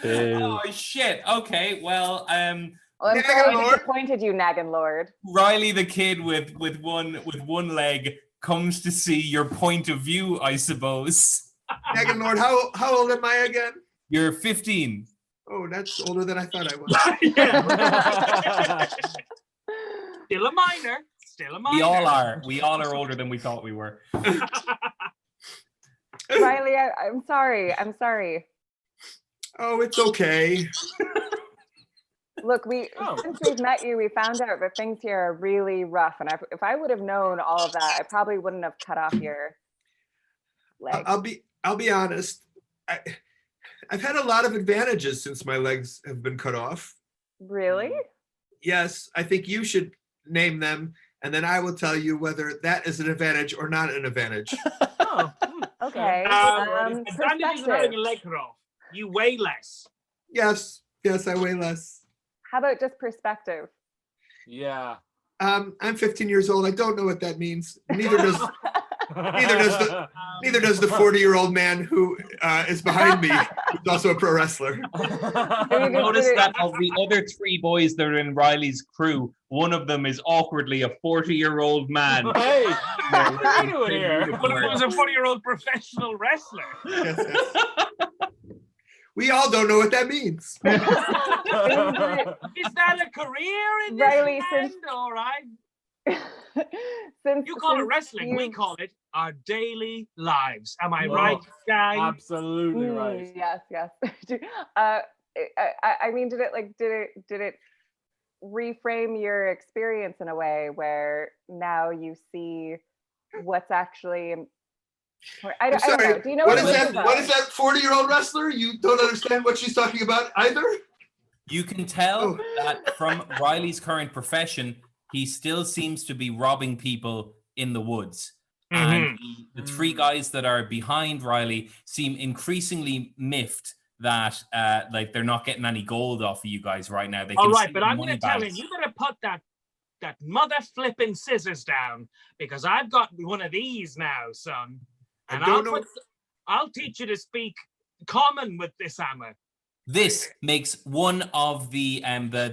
Oh shit. Okay. Well, I'm very disappointed, you naggin lord. Riley, the kid with one leg, comes to see your point of view, I suppose. Naggin Lord, how old am I again? You're 15. Oh, that's older than I thought I was. Still a minor. Still a minor. We all are. We all are older than we thought we were. Riley, I'm sorry. I'm sorry. Oh, it's okay. Look, since we've met you, we found out that things here are really rough. And if I would have known all of that, I probably wouldn't have cut off your leg. I'll be honest. I've had a lot of advantages since my legs have been cut off. Really? Yes, I think you should name them, and then I will tell you whether that is an advantage or not an advantage. Oh, okay. Advantage is having a leg cut off. You weigh less. Yes, I weigh less. How about just perspective? Yeah. I'm 15 years old. I don't know what that means. Neither does the 40-year-old man who is behind me, who's also a pro wrestler. Notice that of the other 3 boys that are in Riley's crew, one of them is awkwardly a 40-year-old man. Hey, what are you doing here? One of them was a 40-year-old professional wrestler. Yes. We all don't know what that means. Is that a career in this Riley, band, or you call it wrestling, we call it our daily lives. Am I right, guys? Absolutely right. Yes. I mean, did it reframe your experience in a way where now you see what's actually? I don't know. Do you know what is that? What is that 40-year-old wrestler? You don't understand what she's talking about either? You can tell that from Riley's current profession, he still seems to be robbing people in the woods. And the 3 guys that are behind Riley seem increasingly miffed that like they're not getting any gold off of you guys right now. They all right, but I'm going to tell him, you better put that mother flipping scissors down, because I've got one of these now, son. And I'll teach you to speak common with this hammer. This makes one of the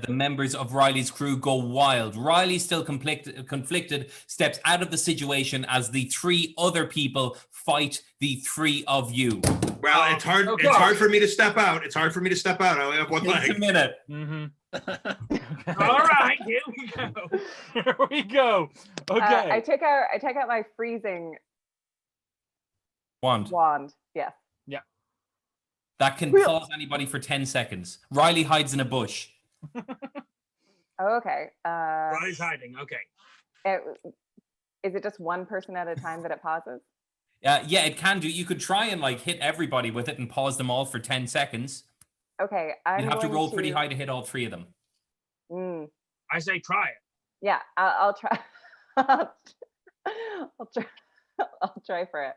members of Riley's crew go wild. Riley, still conflicted, steps out of the situation as the 3 other people fight the 3 of you. Well, it's hard. Okay. It's hard for me to step out. I only have one leg. Takes a minute. All right, here we go. Here we go. Okay. I take out my freezing wand. Yes. Yeah. That can pause anybody for 10 seconds. Riley hides in a bush. Oh, okay. Riley's hiding. Okay. Is it just one person at a time that it pauses? Yeah, it can do. You could try and like hit everybody with it and pause them all for 10 seconds. Okay. You have to roll pretty high to hit all 3 of them. I say try it. Yeah, I'll try. I'll try for it.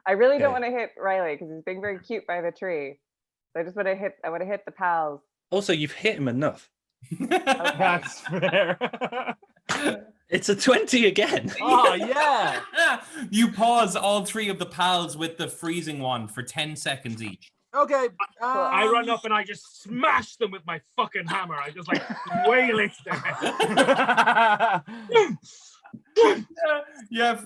I really don't want to hit Riley because he's being very cute by the tree. So I just want to hit. I want to hit the pals. Also, you've hit him enough. Okay. That's fair. It's a 20 again. Oh yeah. You pause all 3 of the pals with the freezing wand for 10 seconds each. Okay. I run up and I just smash them with my fucking hammer. I just like wail it. Yeah.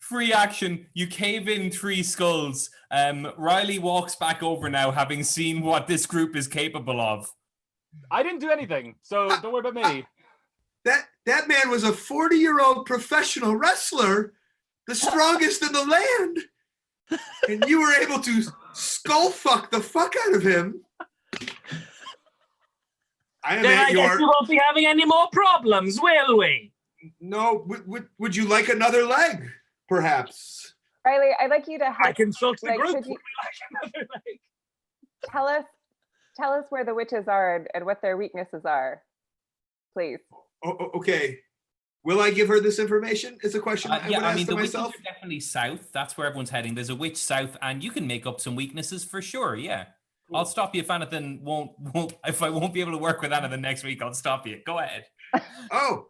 Free action. You cave in 3 skulls. Riley walks back over now, having seen what this group is capable of. I didn't do anything, so don't worry about me. That man was a 40-year-old professional wrestler, the strongest in the land, and you were able to skull fuck the fuck out of him. I guess we won't be having any more problems, will we? No. Would you like another leg? Perhaps. Riley, I'd like you to help. I consult the group. Tell us tell us where the witches are and what their weaknesses are, please. Okay. Will I give her this information? Is a question I would ask the myself. witches are definitely south. That's where everyone's heading. There's a witch south, and you can make up some weaknesses for sure. Yeah, cool. I'll stop you if anything won't. If I won't be able to work with anything next week, I'll stop you. Go ahead. Oh,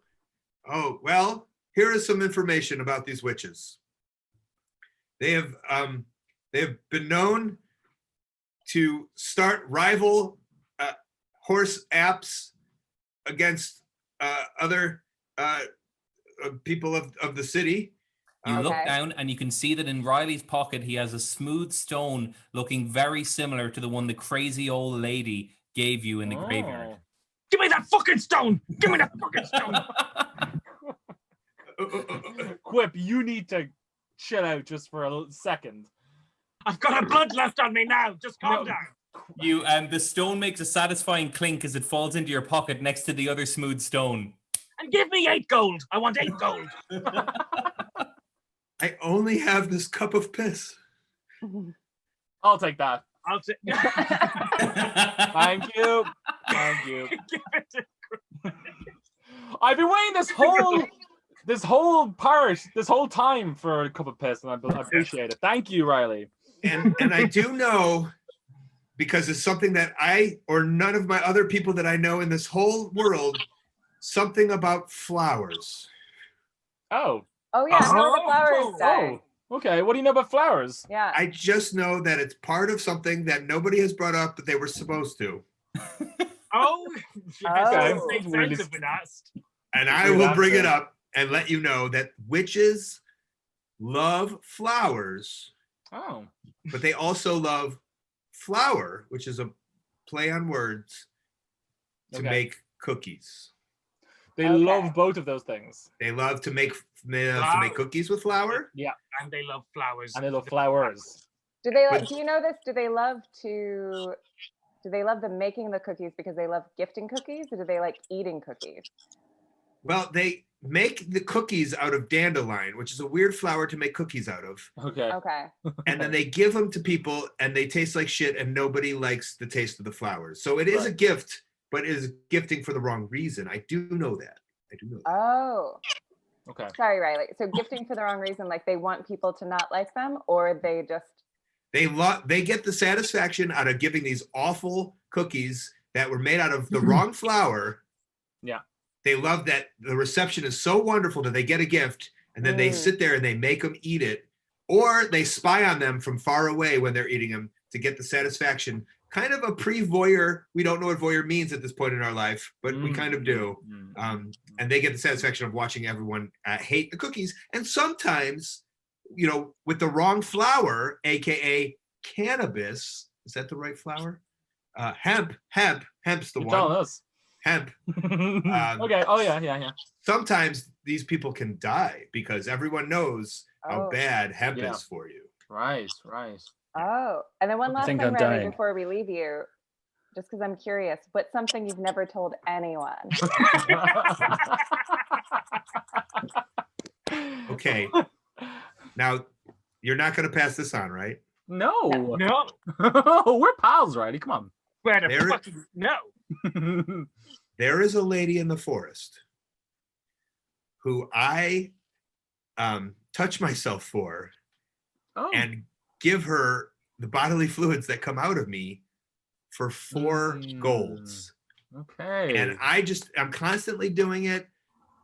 well, here is some information about these witches. They have been known to start rival horse apps against other people of the city. You look down and you can see that in Riley's pocket, he has a smooth stone looking very similar to the one the crazy old lady gave you in the graveyard. Give me that fucking stone! Give me that fucking stone! Quip, you need to chill out just for a second. I've got a blood left on me now. Just calm down. The stone makes a satisfying clink as it falls into your pocket next to the other smooth stone. And give me 8 gold. I want 8 gold. I only have this cup of piss. I'll take that. I'll take. Thank you. Thank you. I've been waiting this whole time for a cup of piss, and I appreciate it. Thank you, Riley. And I do know, because it's something that I or none of my other people that I know in this whole world, something about flowers. Oh yeah, no, the flowers guy. Okay, what do you know about flowers? Yeah. I just know that it's part of something that nobody has brought up that they were supposed to. And I will bring it up and let you know that witches love flowers. Oh. But they also love flour, which is a play on words, to make cookies. They love both of those things. They love to make cookies with flour. Yeah. And they love flowers. And they love flowers. Do they like? Do you know this? Do they love the making the cookies because they love gifting cookies, or do they like eating cookies? Well, they make the cookies out of dandelion, which is a weird flour to make cookies out of. Okay. And then they give them to people, and they taste like shit, and nobody likes the taste of the flowers. So it is a gift, but it is gifting for the wrong reason. I do know that. Oh. Okay. Sorry, Riley. So gifting for the wrong reason, like they want people to not like them, or they just... They get the satisfaction out of giving these awful cookies that were made out of the wrong flour. Yeah. They love that the reception is so wonderful that they get a gift, and then they sit there and they make them eat it, or they spy on them from far away when they're eating them to get the satisfaction. Kind of a pre-voyeur. We don't know what voyeur means at this point in our life, but we kind of do. And they get the satisfaction of watching everyone hate the cookies. And sometimes, with the wrong flour, AKA cannabis. Is that the right flour? Hemp's the one. Telling us. Hemp. Okay. Oh yeah. Sometimes these people can die because everyone knows how bad hemp is for you. Right. Oh, and then one last thing, Riley, before we leave you, just because I'm curious, what's something you've never told anyone? Okay. Now, you're not going to pass this on, right? No. No. We're pals, Riley. Come on. No. There is a lady in the forest who I touch myself for and give her the bodily fluids that come out of me for 4 golds. Okay. And I'm constantly doing it.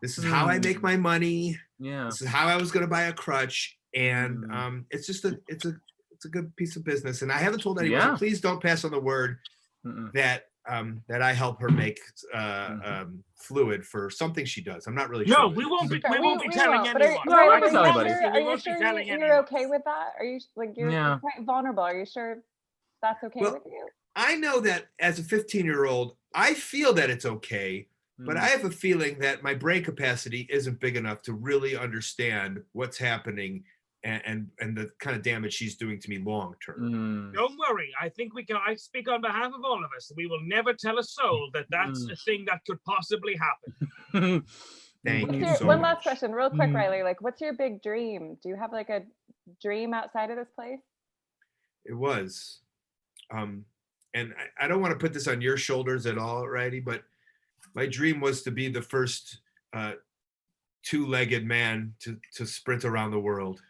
This is how I make my money. Yeah. This is how I was going to buy a crutch. And it's just it's a good piece of business. And I haven't told anyone, so please don't pass on the word that I help her make fluid for something she does. I'm not really sure. No, we won't be telling anyone. Are you sure you're okay with that? Are you you're quite vulnerable? Are you sure that's okay with you? I know that as a 15-year-old, I feel that it's okay, but I have a feeling that my brain capacity isn't big enough to really understand what's happening and the kind of damage she's doing to me long term. Don't worry. I think I speak on behalf of all of us. We will never tell a soul that that's a thing that could possibly happen. Thank you so One much. last question, real quick, Riley. What's your big dream? Do you have a dream outside of this place? It was and I don't want to put this on your shoulders at all, Righty, but my dream was to be the first two-legged man to sprint around the world.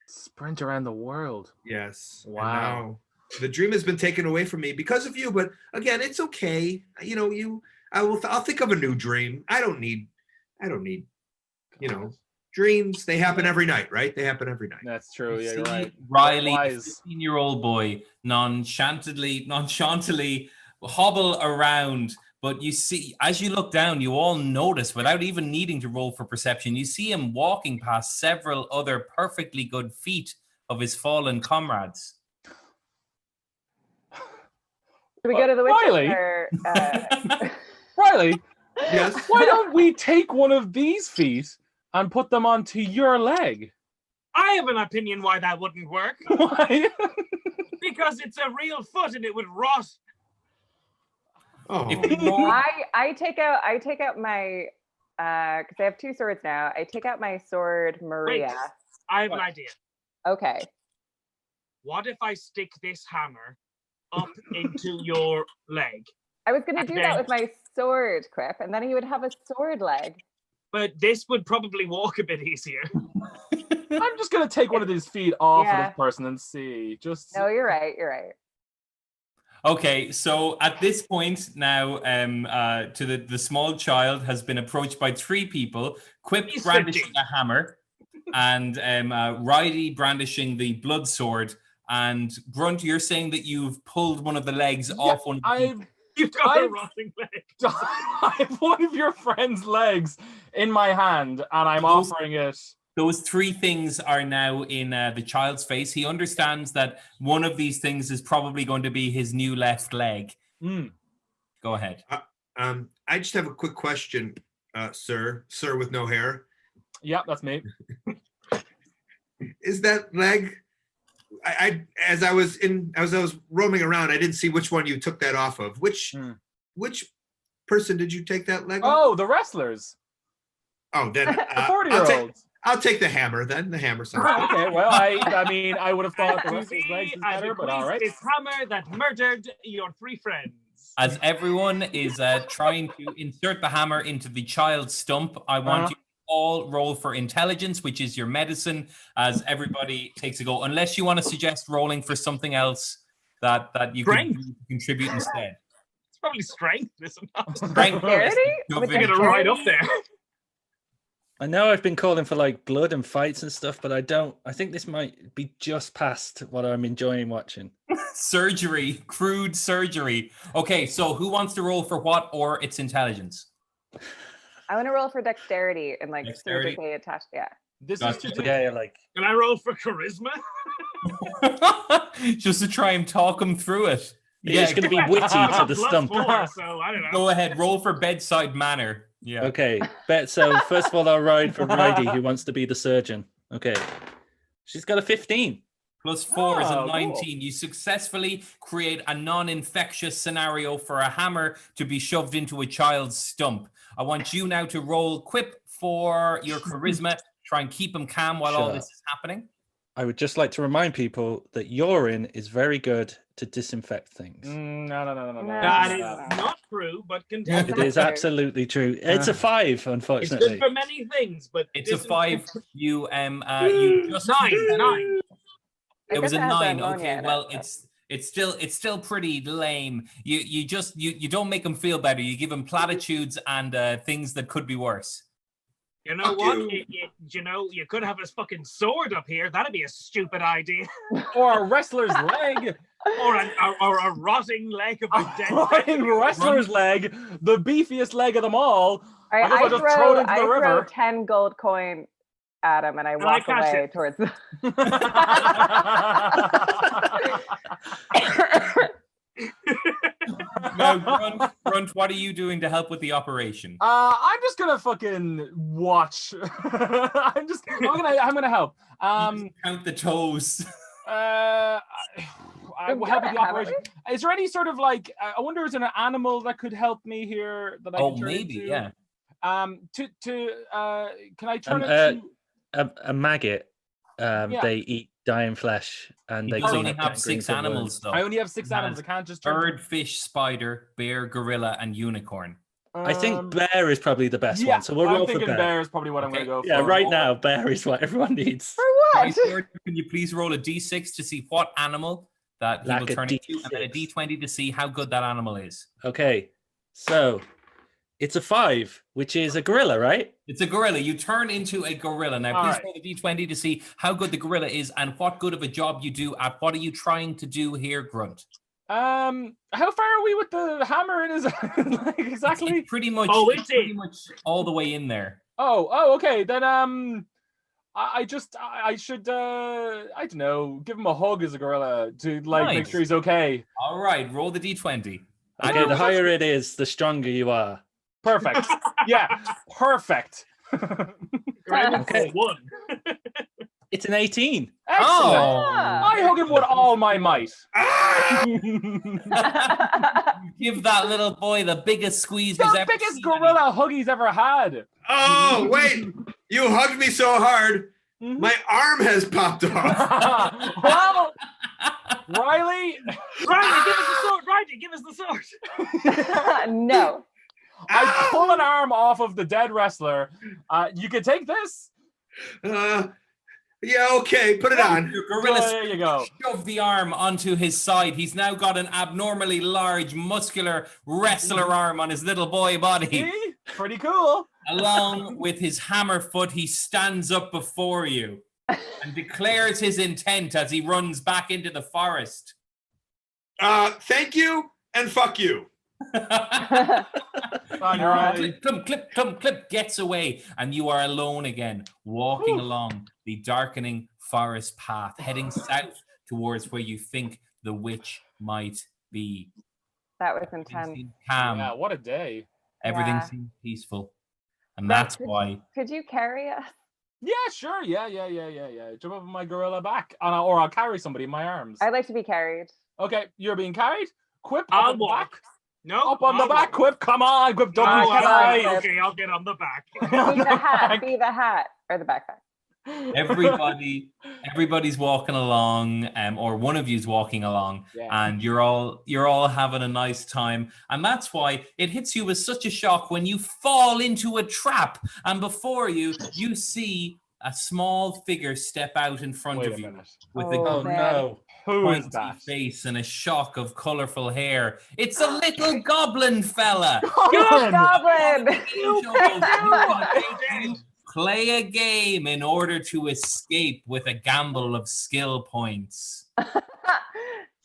Sprint around the world. Yes. Wow. And now the dream has been taken away from me because of you. But again, it's okay. You know, I'll think of a new dream. I don't need, you know, dreams. They happen every night, right? They happen every night. That's true. Yeah, you're right. Riley, Wise. 15-year-old boy, nonchalantly hobble around. But you see, as you look down, you all notice, without even needing to roll for perception, you see him walking past several other perfectly good feet of his fallen comrades. Do we go to the witches? Riley? Or, Riley, Yes. why don't we take one of these feet and put them onto your leg? I have an opinion why that wouldn't work. Why? Because it's a real foot and it would rot. Oh. I take out my because I have 2 swords now. I take out my sword, Maria. Wait, I have an idea. Okay. What if I stick this hammer up into your leg? I was gonna And do then- that with my sword, Quip, and then he would have a sword leg. But this would probably walk a bit easier. I'm just gonna take one of these feet off of Yeah. this person and see. Just No, you're right. You're right. Okay, so at this point now, to the small child has been approached by 3 people, Quip He's brandishing 15. a hammer, and Riddee brandishing the blood sword, and Grunt, you're saying that you've pulled one of the legs off one of the people. You've got a I've- rotting leg. I have one of your friend's legs in my hand, and I'm Those- offering it. Those 3 things are now in the child's face. He understands that one of these things is probably going to be his new left leg. Mm. Go ahead. I just have a quick question, sir with no hair. Yeah, that's me. Is that leg? As I was roaming around, I didn't see which one you took that off of. Which person did you take that leg off? Oh, the wrestlers. Oh, then The 40-year-olds. I'll take the hammer then. The hammer sounds good. Okay, well, I mean, I would have thought the To wrestlers' thee, legs is I better, but all right. bequeath this hammer that murdered your 3 friends. As everyone is trying to insert the hammer into the child's stump, I want you to all roll for intelligence, which is your medicine, as everybody takes a go. Unless you want to suggest rolling for something else that you can contribute instead. It's probably strength, isn't it? Strength. Dexterity? Go With figure. Get it right up there. I know I've been calling for like blood and fights and stuff, but I think this might be just past what I'm enjoying watching. Surgery, crude surgery. Okay, so who wants to roll for what or its intelligence? I want to roll for dexterity and like Dexterity? surgically attached. Yeah. This Gotcha. is just Yeah, like Can I roll for charisma? Just to try and talk him through it. you're just going to be witty to the stump. +4, so I don't know. Go ahead, roll for bedside manner. Yeah. Okay, so first of all, I'll ride for Riddee, who wants to be the surgeon. Okay, she's got a 15. +4 is a Oh, 19. cool. You successfully create a non-infectious scenario for a hammer to be shoved into a child's stump. I want you now to roll Quip for your charisma. Try and keep him calm while all Sure. this is happening. I would just like to remind people that urine is very good to disinfect things. No. That is not true, but continue. It is absolutely true. It's a 5, It's good unfortunately. for many things, but It's a this is- 5. You just 9. It was a guess it has 9. ammonia Okay, in it, well, so. it's still pretty lame. You don't make him feel better. You give him platitudes and things that could be worse. You know Fuck what? you. You could have his fucking sword up here. That'd be a stupid idea. Or a wrestler's leg. Or a rotting leg of a dead Rotting wrestler's leg, the beefiest leg of them all. All right, I guess I'll just throw it into the throw river. 10 gold coin at him and I walk catch away it. towards the Now, Grunt, what are you doing to help with the operation? I'm just gonna fucking watch. I'm gonna help. You count the toes. I will help with the Haven't operation. Is there any sort of like? I wonder, is there an animal that could help me here that I Oh, can turn maybe, into? yeah. Can I turn it Uh, to? a maggot. Yeah. They eat dying flesh, and He they does clean only up have getting 6 green animals, wounds. though. I only have 6 He animals. I has can't just turn bird, fish, spider, bear, gorilla, and unicorn. I think bear is probably the best one, so we'll I'm roll for thinking bear. bear is probably what I'm going to go for. Yeah, right now, bear is what everyone needs. For what? Right, George, can you please roll a d6 to see what animal that he Like will a turn into, and then a D6. d20 to see how good that animal is? Okay, so it's a 5, which is a gorilla, right? It's a gorilla. You turn into a gorilla. Now, All please right. roll the d20 to see how good the gorilla is and what good of a job you do at what are you trying to do here, Grunt? How far are we with the hammer in his like exactly? It's pretty much, Oh, it's is pretty it? much all the way in there. Oh, okay. Then I should I don't know, give him a hug as a gorilla to like make Nice. sure he's okay. All right, roll the d20. Okay, the higher it is, the stronger you are. Perfect. Yeah, perfect. Okay. 1. It's an 18. Excellent. Oh, I hug him with all my might. give that little boy the biggest squeeze he's The ever biggest seen. gorilla hug he's ever had. Oh, wait. You hugged me so hard, my arm has popped off. Well, Riley, Riley, give us the sword. Riley, give us the sword. No. I pull an arm off of the dead wrestler. You can take this. Yeah, okay, put it on. Your Oh, gorilla there you go. shoved the arm onto his side. He's now got an abnormally large, muscular wrestler arm on his little boy body. See? Pretty cool. Along with his hammer foot, he stands up before you and declares his intent as he runs back into the forest. Thank you and fuck you. On your Riley. Clip, gets away, and you are alone again, walking along the darkening forest path, heading south towards where you think the witch might be. That was Everything intense. seems calm. Yeah, what a day. Everything Yeah. seems peaceful, and Grant, that's why. Could you carry us? Yeah, sure. Yeah. Jump up on my gorilla back. Or I'll carry somebody in my arms. I'd like to be carried. Okay, you're being carried. Quip up I'll on the walk. back. No, Up on the I'll back, walk. Quip. Come on, Quip. Don't Oh, be come shy. on. okay, I'll get on the back. Be the hat. Be the hat or the backpack. Everybody's walking along, or one of you's walking along, Yeah. and you're all having a nice time, and that's why it hits you with such a shock when you fall into a trap, and before you see a small figure step out in front Wait of a you minute. with Oh, a man. no. Who is pointy that? face and a shock of colorful hair. It's a little goblin fella. Goblin! You Dead. play a game in order to escape with a gamble of skill points.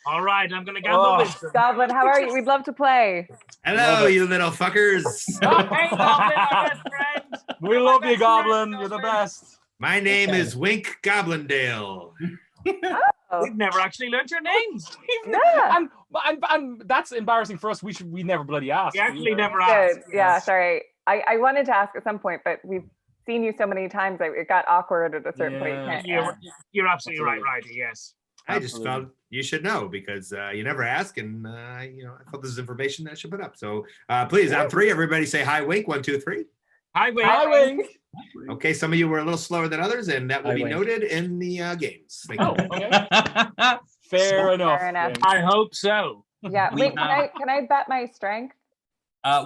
All right, I'm gonna gamble Oh. wisdom. Goblin, how are you? We'd love to play. Hello, Love it. you little fuckers. Hey, Goblin, my best friend. We love you, Goblin. You're the best. My name is Wink Goblindale. Oh, We've never actually learned your names. yeah. And that's embarrassing for us. We never bloody asked. We actually either. never Good. asked. Yeah, sorry. I wanted to ask at some point, but we've seen you so many times that it got awkward at a certain point. You Yeah. can't You're absolutely right, Absolutely. Riley. Yes. I just Absolutely. felt you should know because you never ask, and I thought this is information that I should put up. So please, on 3, everybody say hi, Wink. 1, 2, 3. Hi, Wayne. Hi, Wink. Okay, some of you were a little slower than others, and that will Hi, be Wink. noted in the games. Thank Oh, you. okay. Fair enough. Fair enough. Wink. I hope so. Yeah. We Wait, have- can I bet my strength?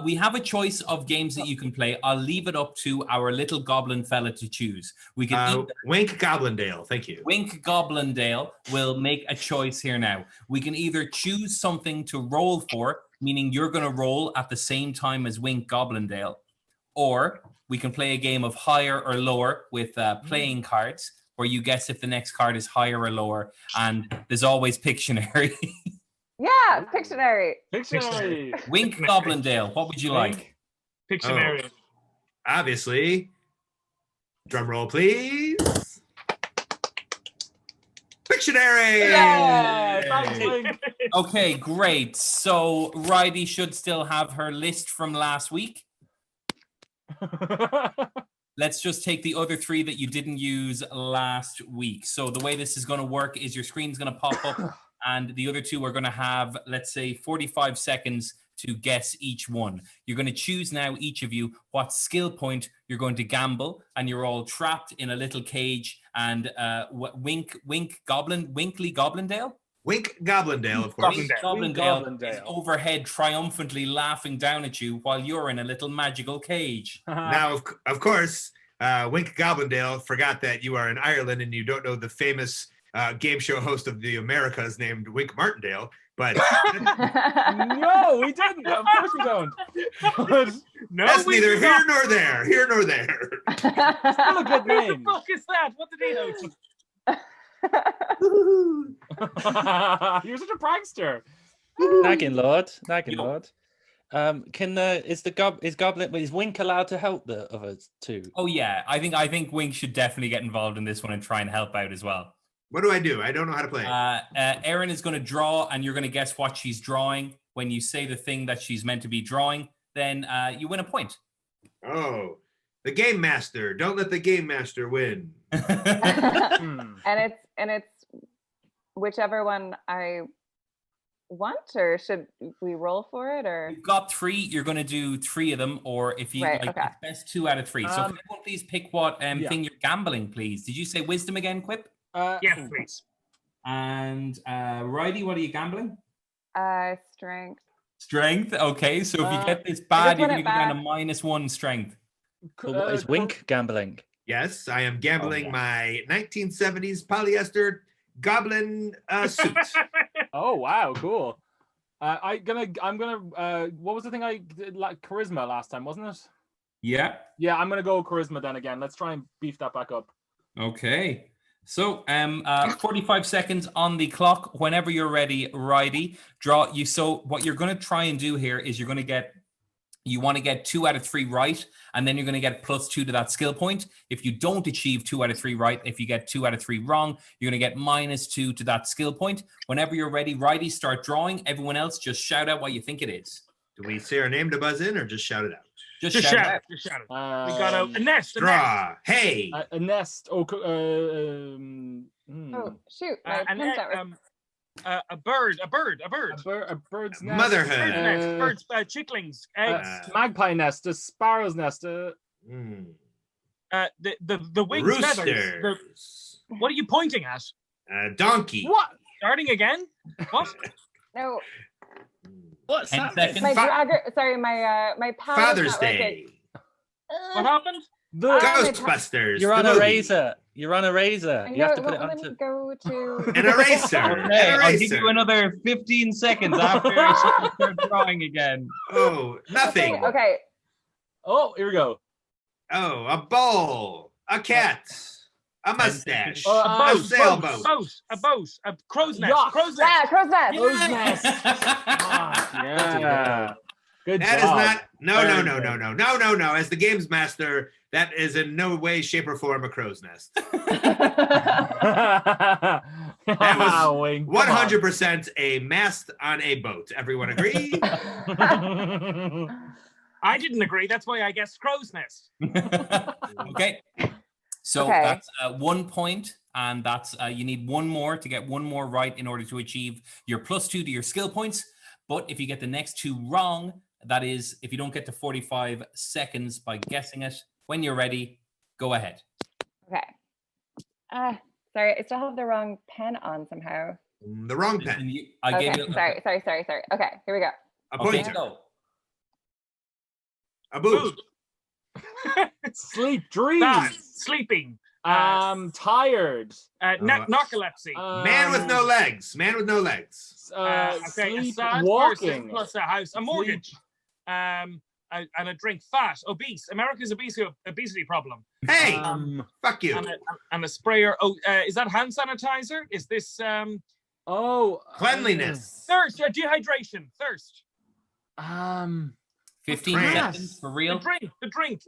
We have a choice of games that you can play. I'll leave it up to our little goblin fella to choose. We can either Wink Goblindale. Thank you. Wink Goblindale will make a choice here now. We can either choose something to roll for, meaning you're going to roll at the same time as Wink Goblindale, or we can play a game of higher or lower with playing cards, where you guess if the next card is higher or lower, and there's always Pictionary. Yeah, Pictionary. Pictionary. Wink Goblindale, what would you like? Pictionary. Obviously, drum roll, please. Pictionary. Yeah, thanks, Wink. Okay, great. So RIDDEE should still have her list from last week. Let's just take the other 3 that you didn't use last week. So the way this is going to work is your screen's going to pop up and the other 2 are going to have, let's say, 45 seconds to guess each one. You're going to choose now, each of you, what skill point you're going to gamble, and you're all trapped in a little cage. And Winkly Goblindale? Wink Goblindale, of course. Goblindale is overhead triumphantly laughing down at you while you're in a little magical cage. Now, of course, Wink Goblindale forgot that you are in Ireland and you don't know the famous game show host of the Americas named Wink Martindale. But no, we didn't. Of course we don't. No, that's neither here nor there. Here nor there. Still a good name. What the fuck is that? What did he know? You're such a prankster. Naggin Lord. Is Wink allowed to help the others too? Oh yeah, I think Wink should definitely get involved in this one and try and help out as well. What do I do? I don't know how to play. Erin is going to draw, and you're going to guess what she's drawing. When you say the thing that she's meant to be drawing, then you win a point. Oh, the game master. Don't let the game master win. And it's whichever one I want, or should we roll for it? Or you've got 3. You're going to do 3 of them, or if you like, it's best 2 out of 3. So can everyone please pick what thing you're gambling, please? Did you say wisdom again, Quip? Yes, please. And RIDDEE, what are you gambling? Strength. Strength. Okay, so if you get this bad, you're going to go down to -1 strength. Well, what is Wink gambling? Yes, I am gambling my 1970s polyester goblin suit. Oh wow, cool. I'm gonna. What was the thing I did? Like charisma last time, wasn't it? Yeah. Yeah, I'm gonna go charisma then again. Let's try and beef that back up. Okay. So 45 seconds on the clock. Whenever you're ready, RIDDEE, draw you. So what you're going to try and do here is you want to get 2 out of 3 right, and then you're going to get +2 to that skill point. If you don't achieve 2 out of 3 right, if you get 2 out of 3 wrong, you're going to get -2 to that skill point. Whenever you're ready, RIDDEE, start drawing. Everyone else, just shout out what you think it is. Do we say our name to buzz in, or just shout it out? Just shout it out. Just shout it. We got a nest. Draw. Hey. A nest. Oh, Oh shoot! My pen's not working. A bird's nest. Motherhood. Birds, chicklings, eggs. Magpie nest. A sparrow's nest. The winged feathers. What are you pointing at? Donkey. What? Starting again? What? No. What's 10 happening? seconds. My dragger. Sorry, my pal. Father's Day. What happened? Ghostbusters. You're on a razor. You're on a razor. I You have to know, put it let me onto. go to An eraser. Okay, I'll give you another 15 seconds after she starts drawing again. Oh, nothing. Okay. Oh, here we go. Oh, a bowl. A cat. A mustache. A A sailboat. A boat. A crow's nest. Yacht. Crow's nest. Yeah, crow's nest. Crow's nest. Yeah. Good That job. is not. No. As the games master, that is in no way, shape, or form a crow's nest. That was 100% a mast on a boat. Everyone agree? I didn't agree. That's why I guessed crow's nest. Okay. So that's 1 point, and that's you need 1 more to get 1 more right in order to achieve your +2 to your skill points. But if you get the next 2 wrong, that is, if you don't get to 45 seconds by guessing it, when you're ready, go ahead. Okay. Sorry, I still have the wrong pen on somehow. The wrong pen. Sorry. Okay, here we go. A pointer. Go. A boot. Sleep, dream. Sleeping. Tired. Narcolepsy. Man with no legs. Man with no legs. Sleep, walking. Plus a house. A mortgage. And a drink. Fat. Obese. America's obesity problem. Hey, fuck you. And a sprayer. Oh, is that hand sanitizer? Is this cleanliness? Thirst. Dehydration. Thirst. 15 seconds for real. The drink.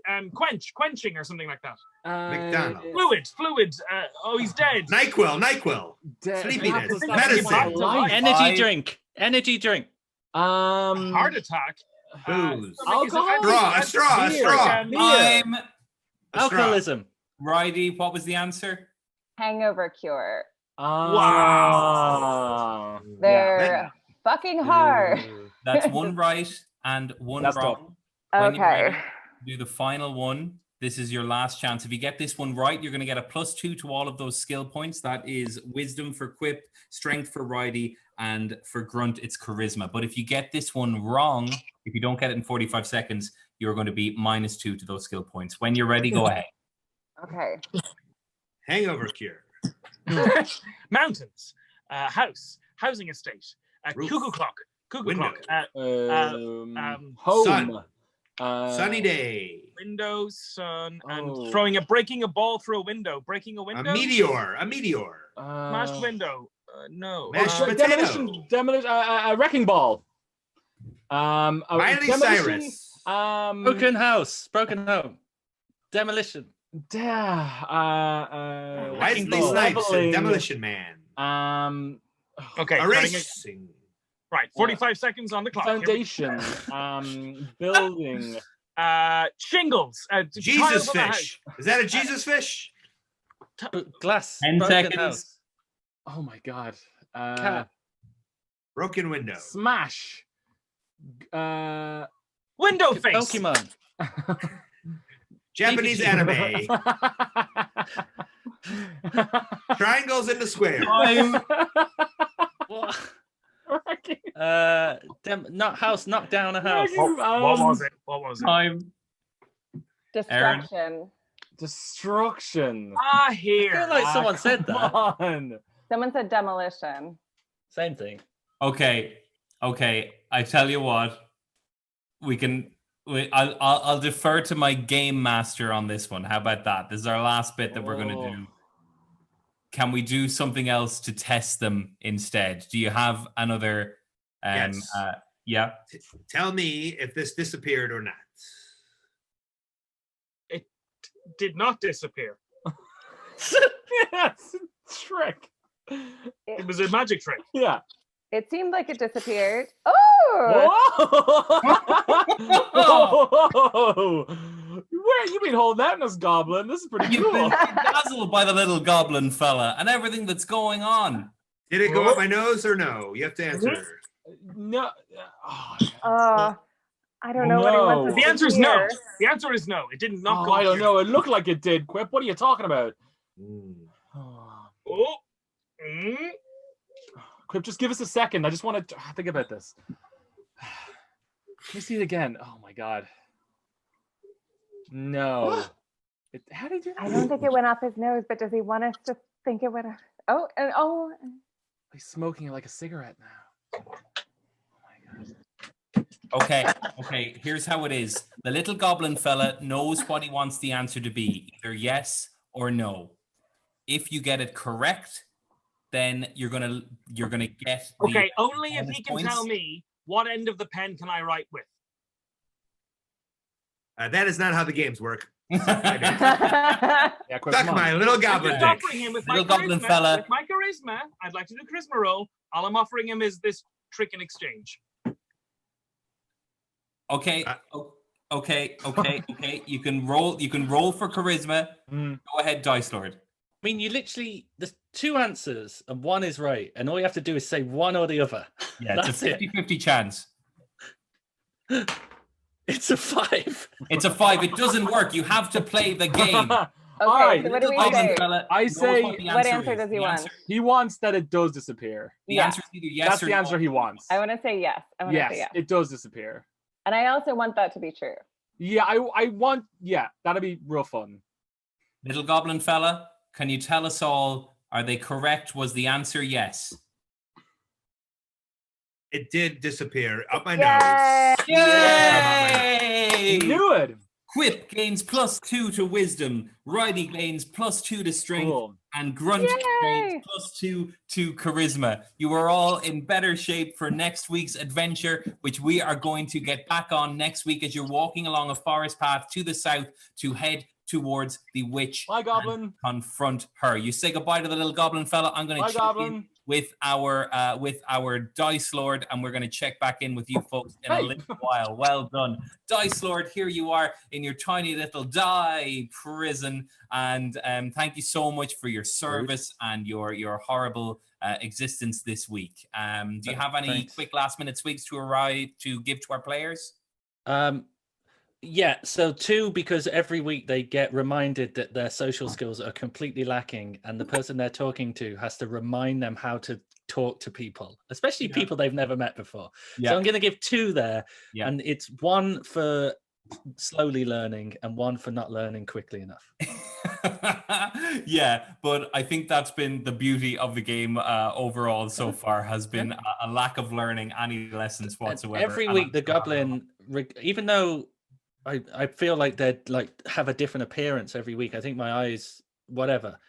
Quenching or something like that. McDonald's. Fluid. He's dead. NyQuil. Sleepiness. Medicine. Energy drink. Heart attack. Booze. Alcohol. A straw. Alcoholism. RIDDEE, what was the answer? Hangover cure. Wow. They're fucking hard. That's one right and one That's wrong. When you're ready Okay. to do the final one, this is your last chance. If you get this one right, you're going to get a +2 to all of those skill points. That is wisdom for QUIP, strength for RIDDEE, and for grunt, it's charisma. But if you get this one wrong, if you don't get it in 45 seconds, you're going to be -2 to those skill points. When you're ready, go ahead. Okay. Hangover cure. Mountains, house, housing estate, Roof. cuckoo clock, Window. Home. Sun. Sunny day. windows, sun, and Oh. breaking a ball through a window, breaking a window. A meteor. A meteor. Smashed window. No. Mashed Demolition. Demolition. A wrecking ball. A Miley demolition, Cyrus. Broken house. Broken home. Demolition. Wesley Snipes and Demolition Man. Okay. A cutting it- racing. Right. 45 seconds on the clock. Here we- Foundation. Building. Shingles. Jesus tiles on the house. fish. Is that a Jesus fish? Glass. 10 broken seconds. house. Oh my god. Cat. Broken window. Smash. Window face. Pokemon. Japanese anime. Triangles into squares. What? Not house, knock down a house. What was it? What was it? Time. Destruction. Destruction. I Here. feel like someone said Come that. on. Someone said demolition. Same thing. Okay. I tell you what. I'll defer to my game master on this one. How about that? This is our last bit that we're going to do. Can we do something else to test them instead? Do you have another? Yes. Yeah. Tell me if this disappeared or not. It did not disappear. Yes. Trick. It was a magic trick. Yeah. It seemed like it disappeared. Oh! Whoa! Where you been holding that in this goblin? This is pretty You've been cool. dazzled by the little goblin fella and everything that's going on. Did it go up my nose or no? You have to answer. No. I don't know what he wants. The answer is no. The answer is no. It did not go. I don't know. It looked like it did. Quip. What are you talking about? Oh. Mm. Quip, just give us a second. I just want to think about this. Let me see it again. Oh my god. No. How did you? I don't think it went up his nose, but does he want us to think it went up? Oh. He's smoking like a cigarette now. Oh my god. Okay. Here's how it is. The little goblin fella knows what he wants the answer to be, either yes or no. If you get it correct, then you're gonna get. Okay, only if he can points. tell me what end of the pen can I write with. That is not how the games work. Yeah, Quip, Suck come on. my little I'm goblin just dick. offering him with Little my goblin charisma. fella. With my charisma, I'd like to do a charisma roll. All I'm offering him is this trick in exchange. Okay. Okay. You can roll for charisma. Mm. Go ahead, Dice Lord. I mean, there's two answers and one is right, and all you have to do is say one or the other. Yeah, it's That's a 50-50 chance. It's a 5. It's a 5. It doesn't work. You have to play the game. Okay, All right, so what do we Goblin say? fella I knows say- what the What answer answer is. does he The want? answer- He wants that it does disappear. The Yeah. answer is either yes That's or the answer no. he wants. I want to say yes. I want to say Yes, yes. it does disappear. And I also want that to be true. Yeah, I want. Yeah, that'll be real fun. Little goblin fella, can you tell us all, are they correct? Was the answer yes? It did disappear up my Yay! nose. Yay! Knew it. QUIP gains +2 to wisdom, RIDDEE gains +2 to strength, Cool. and Grunt Yay! gains +2 to charisma. You are all in better shape for next week's adventure, which we are going to get back on next week as you're walking along a forest path to the south to head towards the witch. Bye, goblin. And confront her. You say goodbye to the little goblin fella. I'm going to check in with our Dice Lord, and we're going to check back in with you folks in a little while. Well done. Dice Lord, here you are in your tiny little die prison, and thank you so much for your service and your horrible existence this week. Do you have any quick last minute tweaks to give to our players? Yeah, so 2, because every week they get reminded that their social skills are completely lacking, and the person they're talking to has to remind them how to talk to people, especially people they've never met before. So I'm going to give 2 there, and it's 1 for slowly learning and 1 for not learning quickly enough. Yeah, but I think that's been the beauty of the game overall so far, has been a lack of learning any lessons whatsoever. And every week the goblin, even though I feel like they'd have a different appearance every week, I think my eyes, whatever,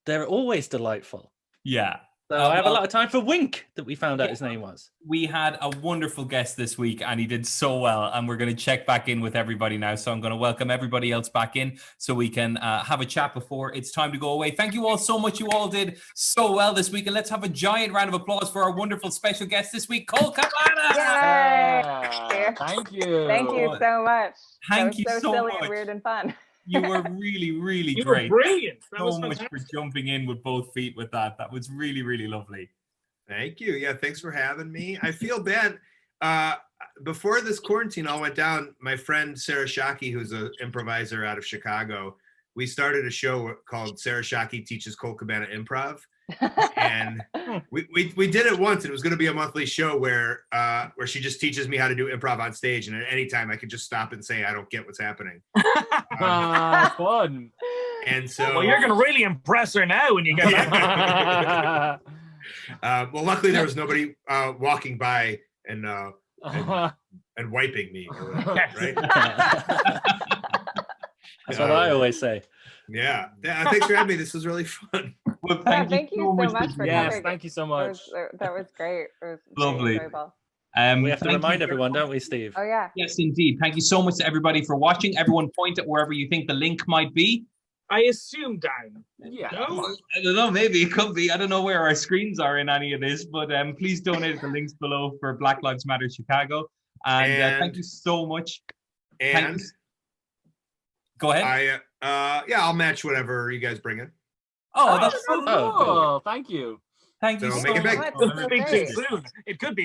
they're always delightful. Yeah. So I have a lot of time for Wink, that we found out his name was. We had a wonderful guest this week, and he did so well, and we're going to check back in with everybody now. So I'm going to welcome everybody else back in so we can have a chat before it's time to go away. Thank you all so much. You all did so well this week, and let's have a giant round of applause for our wonderful special guest this week, Colt Cabana. Yay! Thank you. Thank you so much. Thank you so so silly much. and weird and fun. You were really, really You great. were brilliant. That So was much fantastic. for jumping in with both feet with that. That was really, really lovely. Thank you. Yeah, thanks for having me. I feel bad. Before this quarantine all went down, my friend Sarah Shockey, who's an improviser out of Chicago, we started a show called Sarah Shockey Teaches Colt Cabana Improv. And we did it once. It was going to be a monthly show where she just teaches me how to do improv on stage, and at any time I could just stop and say I don't get what's happening. Fun. And so, well, you're going to really impress her now when you get back. well, luckily there was nobody walking by and wiping me, or whatever, right? That's what I always say. Yeah. Thanks for having me. This was really fun. Well, thank you so much for Yes, coming. thank you so much. That was great. It was Lovely. very enjoyable. We have to remind everyone, don't we, Steve? Oh yeah. Yes, indeed. Thank you so much to everybody for watching. Everyone point at wherever you think the link might be. I assume down. Yeah. No? I don't know, maybe it could be. I don't know where our screens are in any of this, but please donate at the links below for Black Lives Matter Chicago. And thank you so much. And go ahead. I'll match whatever you guys bring in. Oh, that's so cool. Thank you. Thank you So so make it big. much. That's so Speak great. too soon. It could be